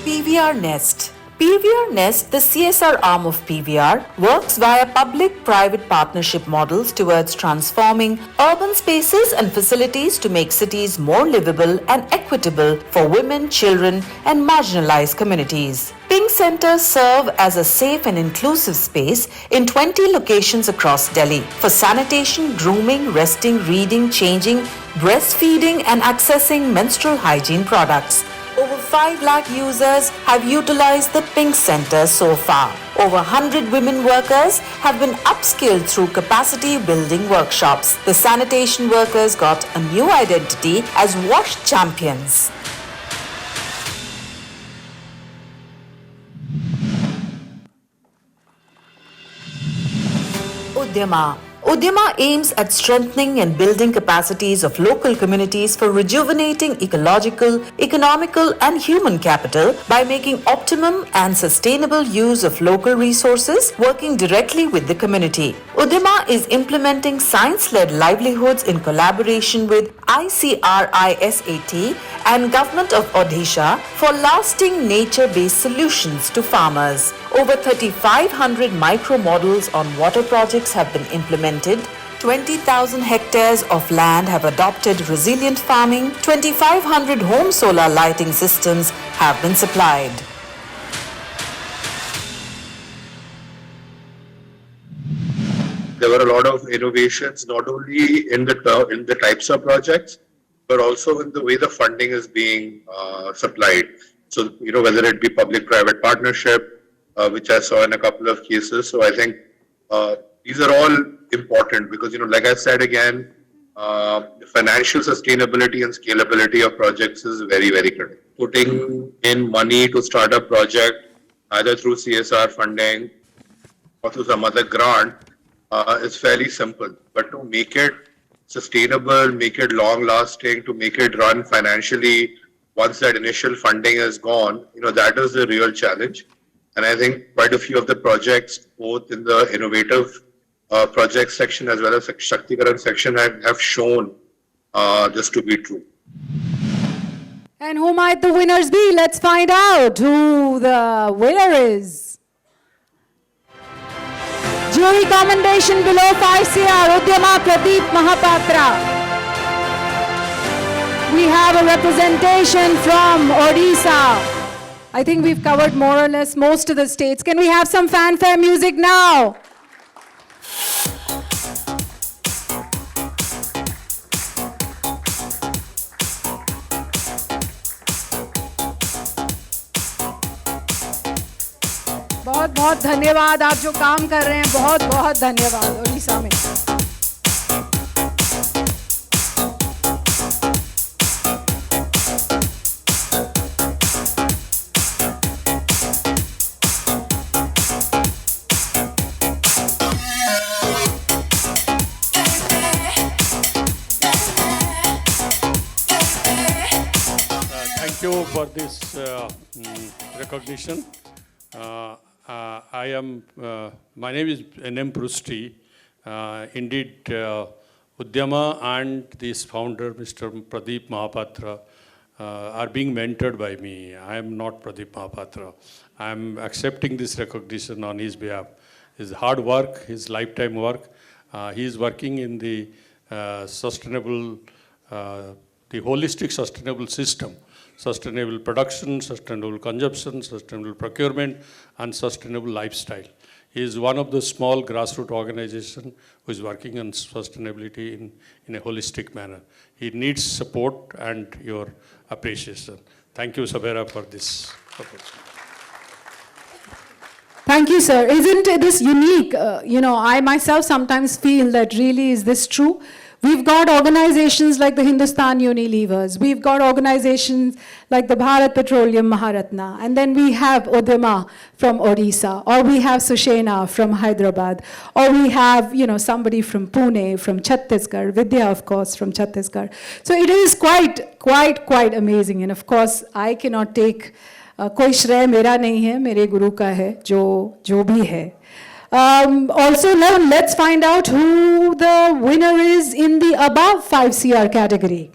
PVR Nest. PVR Nest, the CSR arm of PVR, works via public-private partnership models towards transforming urban spaces and facilities to make cities more livable and equitable for women, children, and marginalized communities. Pink centers serve as a safe and inclusive space in 20 locations across Delhi for sanitation, grooming, resting, reading, changing, breastfeeding, and accessing menstrual hygiene products. Over 5 lakh users have utilized the Pink Center so far. Over 100 women workers have been upskilled through capacity building workshops. The sanitation workers got a new identity as wash champions. Udyama. Udyama aims at strengthening and building capacities of local communities for rejuvenating ecological, economical, and human capital by making optimum and sustainable use of local resources, working directly with the community. Udyama is implementing science-led livelihoods in collaboration with ICRISAT and Government of Odisha for lasting nature-based solutions to farmers. Over 3,500 micro models on water projects have been implemented. 20,000 hectares of land have adopted resilient farming. 2,500 home solar lighting systems have been supplied. There were a lot of innovations, not only in the types of projects, but also in the way the funding is being supplied. So, whether it be public-private partnership, which I saw in a couple of cases. So I think these are all important because, like I said again, financial sustainability and scalability of projects is very, very critical. Putting in money to start a project, either through CSR funding or through some other grant, is fairly simple. But to make it sustainable, make it long-lasting, to make it run financially, once that initial funding is gone, that is the real challenge. And I think quite a few of the projects, both in the innovative project section as well as Shaktikaran section, have shown this to be true. And who might the winners be? Let's find out who the winner is. Jury commendation below 5 CR, Udyama Pradeep Mahapatra. We have a representation from Odisha. I think we've covered more or less most of the states. Can we have some fanfare music now? बहुत बहुत धन्यवाद आप जो काम कर रहे हैं बहुत बहुत धन्यवाद ओडिशा में Thank you for this recognition. My name is N.M. Prusti. Indeed, Udyama and this founder, Mr. Pradeep Mahapatra, are being mentored by me. I am not Pradeep Mahapatra. I am accepting this recognition on his behalf. His hard work, his lifetime work. He is working in the sustainable, the holistic sustainable system. Sustainable production, sustainable consumption, sustainable procurement, and sustainable lifestyle. He is one of the small grassroots organizations who is working on sustainability in a holistic manner. He needs support and your appreciation. Thank you, SABERA, for this opportunity. Thank you, sir. Isn't this unique? I myself sometimes feel that really is this true? We've got organizations like the Hindustan Unilevers. We've got organizations like the Bharat Petroleum Maharatna. And then we have Udyama from Odisha, or we have Sushena from Hyderabad, or we have, somebody from Pune, from Chhattisgarh, Vidya, of course, from Chhattisgarh. So it is quite amazing. And of course, I cannot take कोई श्रेय मेरा नहीं है, मेरे गुरु का है, जो भी है. Also, now let's find out who the winner is in the above 5 CR category.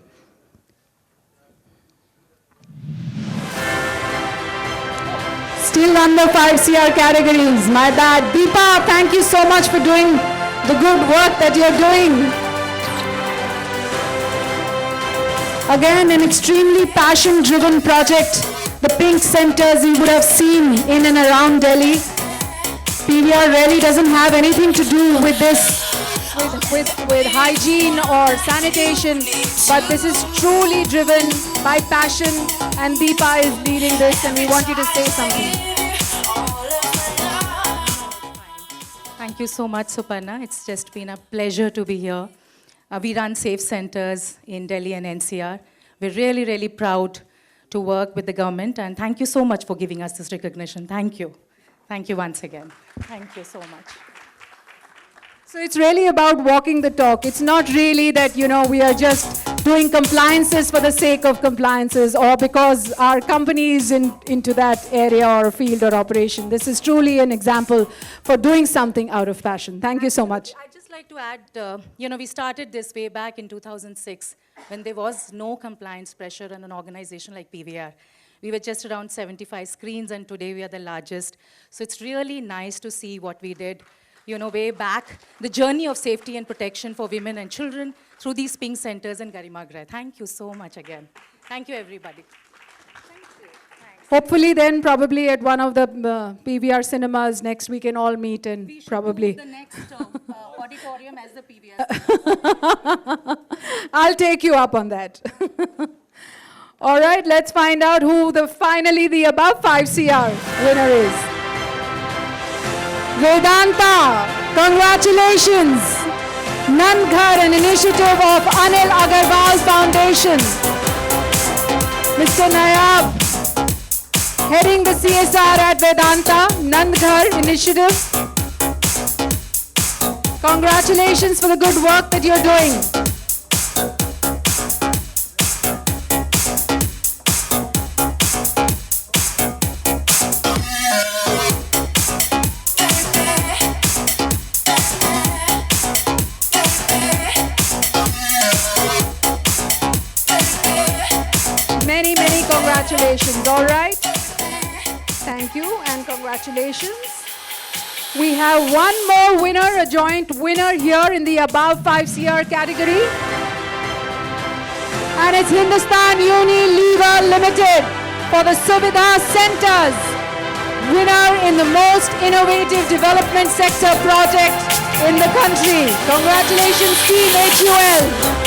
Still under 5 CR categories. My bad. Deepa, thank you so much for doing the good work that you're doing. Again, an extremely passion-driven project. The pink centers you would have seen in and around Delhi. PVR really doesn't have anything to do with this, with hygiene or sanitation, but this is truly driven by passion, and Deepa is leading this, and we want you to say something. Thank you so much, Suparna. It's just been a pleasure to be here. We run safe centers in Delhi and NCR. We're really, really proud to work with the government, and thank you so much for giving us this recognition. Thank you. Thank you once again. Thank you so much. So it's really about walking the talk. It's not really that, we are just doing compliances for the sake of compliances or because our company is into that area or field or operation. This is truly an example for doing something out of passion. Thank you so much. I'd just like to add, we started this way back in 2006 when there was no compliance pressure on an organization like PVR. We were just around 75 screens, and today we are the largest. So it's really nice to see what we did, way back, the journey of safety and protection for women and children through these pink centers in Garimagra. Thank you so much again. Thank you, everybody. Thank you. Thanks. Hopefully then, probably at one of the PVR cinemas next we can all meet and We should probably... do the next auditorium as the PVR. I'll take you up on that. All right, let's find out who finally the above 5 CR winner is. Vedanta, congratulations. Nandghar, an initiative of Anil Agarwal Foundation. Mr. Nayab, heading the CSR at Vedanta, Nandghar initiative. Congratulations for the good work that you're doing. Many congratulations, all right? Thank you and congratulations. We have one more winner, a joint winner here in the above 5 CR category. And it's Hindustan Unilever Limited for the Suvidha Centers. Winner in the most innovative development sector project in the country. Congratulations, Team HUL.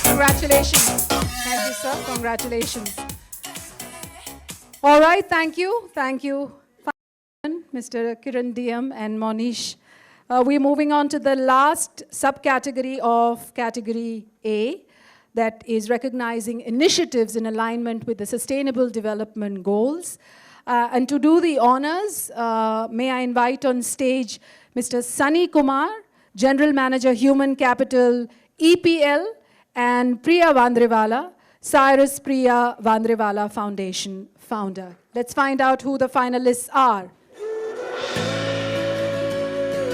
Congratulations. Thank you, sir. Congratulations. All right, thank you. Thank you, Mr. Kiran DM and Monish. We're moving on to the last subcategory of Category A, that is recognizing initiatives in alignment with the Sustainable Development Goals. And to do the honors, may I invite on stage Mr. Sunny Kumar, General Manager, Human Capital, EPL, and Priya Vandrewala, Cyrus Priya Vandrewala Foundation founder. Let's find out who the finalists are.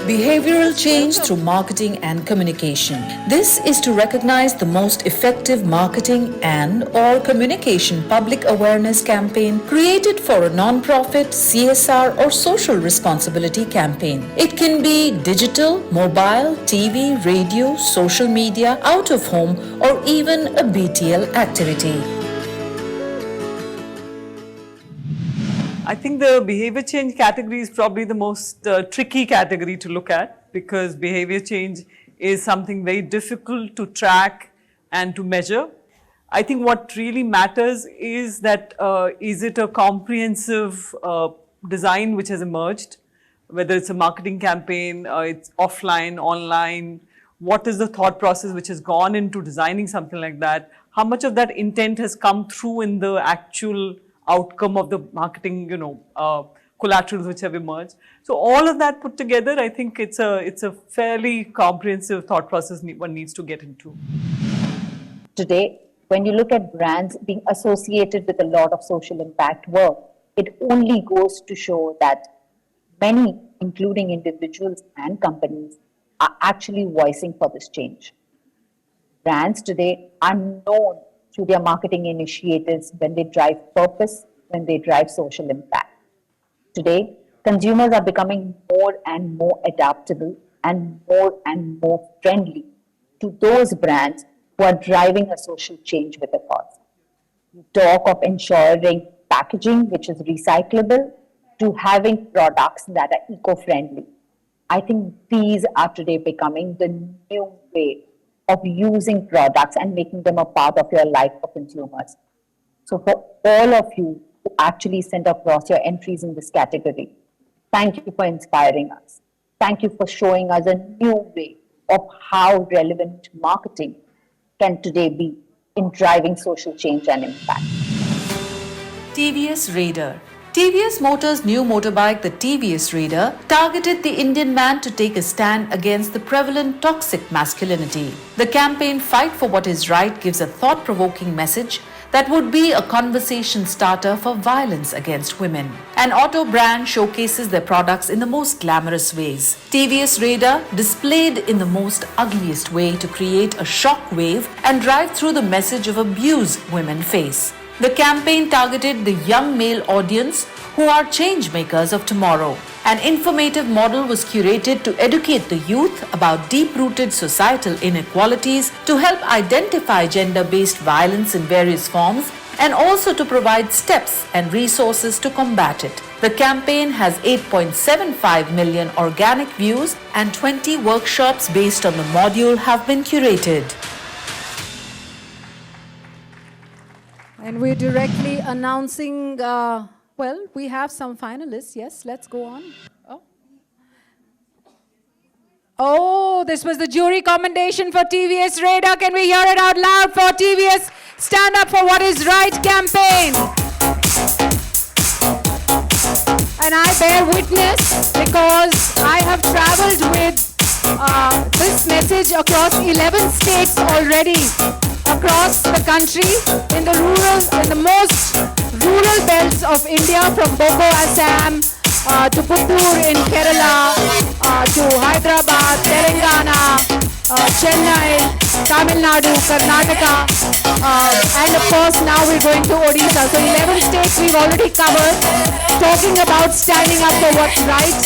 Behavioral change through marketing and communication. This is to recognize the most effective marketing and/or communication public awareness campaign created for a non-profit, CSR or social responsibility campaign. It can be digital, mobile, TV, radio, social media, out of home or even a BTL activity. I think the behavior change category is probably the most tricky category to look at, because behavior change is something very difficult to track and to measure. I think what really matters is that is it a comprehensive design which has emerged, whether it's a marketing campaign, it's offline, online, what is the thought process which has gone into designing something like that, how much of that intent has come through in the actual outcome of the marketing, collaterals which have emerged. So all of that put together, I think it's a fairly comprehensive thought process one needs to get into. Today, when you look at brands being associated with a lot of social impact work, it only goes to show that many, including individuals and companies, are actually voicing for this change. Brands today are known through their marketing initiatives when they drive purpose, when they drive social impact. Today, consumers are becoming more and more adaptable and more friendly to those brands who are driving a social change with a cause. We talk of ensuring packaging which is recyclable to having products that are eco-friendly. I think these are today becoming the new way of using products and making them a part of your life for consumers. So for all of you who actually sent across your entries in this category, thank you for inspiring us. Thank you for showing us a new way of how relevant marketing can today be in driving social change and impact. TVS Raider. TVS Motors' new motorbike, the TVS Raider, targeted the Indian man to take a stand against the prevalent toxic masculinity. The campaign Fight for What is Right gives a thought-provoking message that would be a conversation starter for violence against women. An auto brand showcases their products in the most glamorous ways. TVS Raider displayed in the most ugliest way to create a shock wave and drive through the message of abuse women face. The campaign targeted the young male audience who are change makers of tomorrow. An informative model was curated to educate the youth about deep-rooted societal inequalities, to help identify gender-based violence in various forms, and also to provide steps and resources to combat it. The campaign has 8.75 million organic views and 20 workshops based on the module have been curated. And we're directly announcing, we have some finalists. Yes, let's go on. Oh, this was the jury commendation for TVS Raider. Can we hear it out loud for TVS Stand Up for What is Right campaign? And I bear witness because I have traveled with this message across 11 states already, across the country, in the most rural belts of India, from Boko, Assam, to Puttur in Kerala, to Hyderabad, Telangana, Chennai, Tamil Nadu, Karnataka, and of course now we're going to Odisha. So 11 states we've already covered, talking about standing up for what's right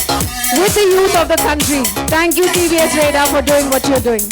with the youth of the country. Thank you, TVS Raider, for doing what you're doing.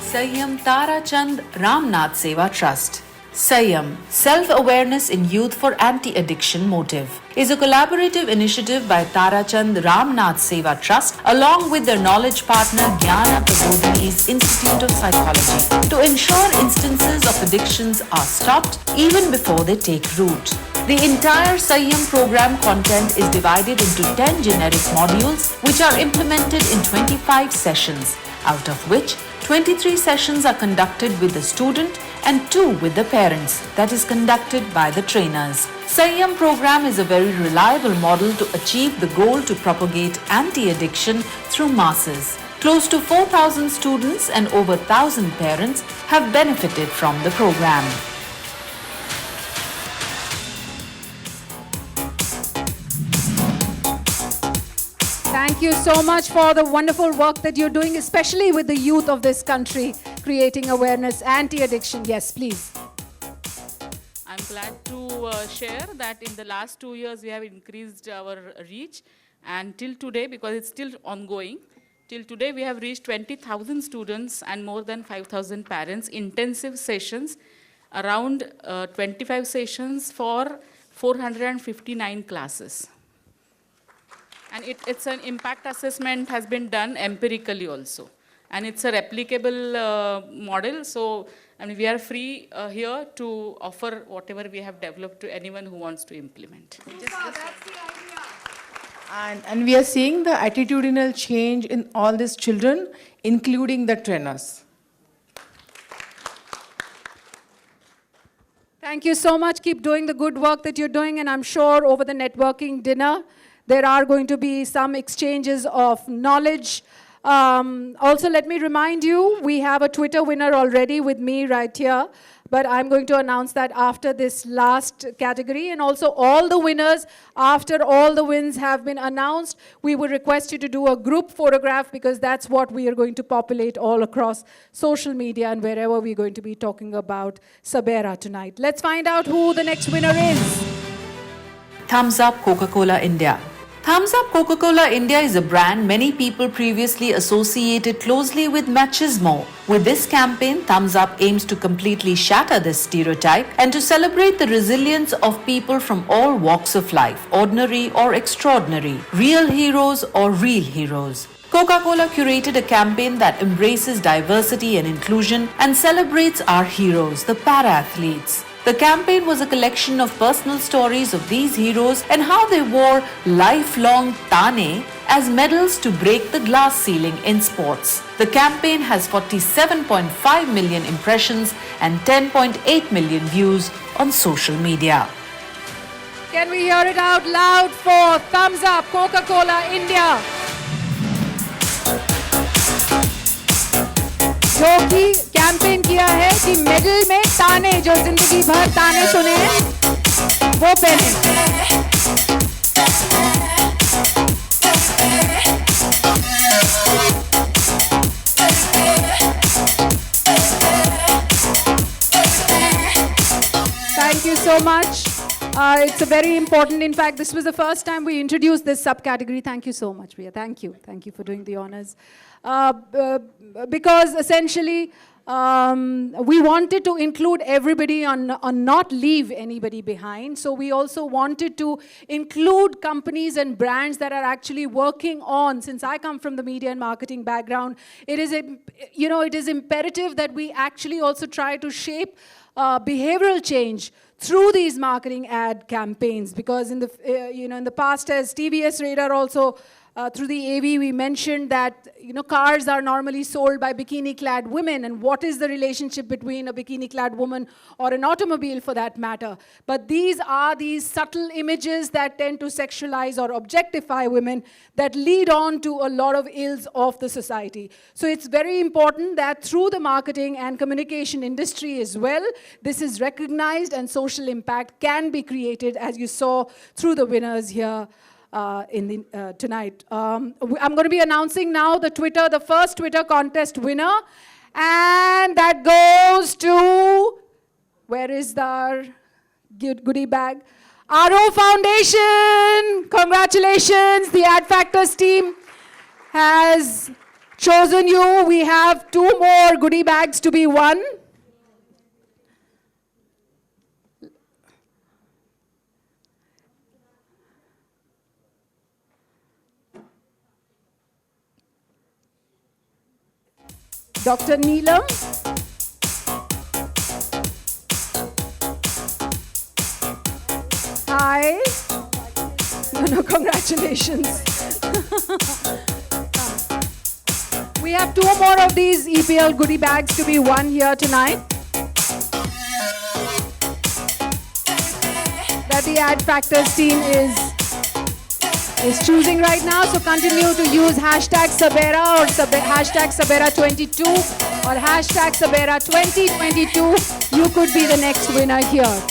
Sayam Tarachand Ramnath Seva Trust. Sayam, Self-Awareness in Youth for Anti-Addiction Motive, is a collaborative initiative by Tarachand Ramnath Seva Trust along with their knowledge partner Jnana Prabodhini's Institute of Psychology to ensure instances of addictions are stopped even before they take root. The entire Sayam program content is divided into 10 generic modules which are implemented in 25 sessions, out of which 23 sessions are conducted with the student and 2 with the parents, that is conducted by the trainers. Sayam program is a very reliable model to achieve the goal to propagate anti-addiction through masses. Close to 4,000 students and over 1,000 parents have benefited from the program. Thank you so much for the wonderful work that you're doing, especially with the youth of this country, creating awareness, anti-addiction. Yes, please. I'm glad to share that in the last 2 years we have increased our reach, and till today, because it's still ongoing, till today we have reached 20,000 students and more than 5,000 parents, intensive sessions, around 25 sessions for 459 classes. And it's an impact assessment has been done empirically also. And it's a replicable model, so I mean, we are free here to offer whatever we have developed to anyone who wants to implement. And we are seeing the attitudinal change in all these children, including the trainers. Thank you so much. Keep doing the good work that you're doing, and I'm sure over the networking dinner, there are going to be some exchanges of knowledge. Also, let me remind you, we have a Twitter winner already with me right here, but I'm going to announce that after this last category. And also all the winners, after all the wins have been announced, we would request you to do a group photograph, because that's what we are going to populate all across social media and wherever we're going to be talking about SABERA tonight. Let's find out who the next winner is. Thumbs Up Coca-Cola India. Thumbs Up Coca-Cola India is a brand many people previously associated closely with machismo. With this campaign, Thumbs Up aims to completely shatter this stereotype and to celebrate the resilience of people from all walks of life, ordinary or extraordinary, real heroes or real heroes. Coca-Cola curated a campaign that embraces diversity and inclusion and celebrates our heroes, the para-athletes. The campaign was a collection of personal stories of these heroes and how they wore lifelong tane as medals to break the glass ceiling in sports. The campaign has 47.5 million impressions and 10.8 million views on social media. Can we hear it out loud for Thumbs Up Coca-Cola India? जो कि campaign किया है कि medal में ताने, जो जिंदगी भर ताने सुने हैं, वो पहने. Thank you so much. It's a very important, in fact, this was the first time we introduced this subcategory. Thank you so much, Priya. Thank you. Thank you for doing the honors. Because essentially, we wanted to include everybody and not leave anybody behind. So we also wanted to include companies and brands that are actually working on, since I come from the media and marketing background, it is imperative that we actually also try to shape behavioral change through these marketing ad campaigns, because in the in the past, as TVS Radar also through the AV, we mentioned that cars are normally sold by bikini-clad women, and what is the relationship between a bikini-clad woman or an automobile, for that matter? But these are these subtle images that tend to sexualize or objectify women that lead on to a lot of ills of the society. So it's very important that through the marketing and communication industry as well, this is recognized and social impact can be created, as you saw through the winners here. Tonight. I'm going to be announcing now the first Twitter contest winner, and that goes to, where is our goodie bag? RO Foundation. Congratulations, the Ad Factors team has chosen you. We have 2 more goodie bags to be won. Dr. Neelam. Hi. No, congratulations. We have 2 more of these EPL goodie bags to be won here tonight. That the Ad Factors team is choosing right now. So continue to use hashtag SABERA or hashtag SABERA22 or hashtag SABERA2022. You could be the next winner here.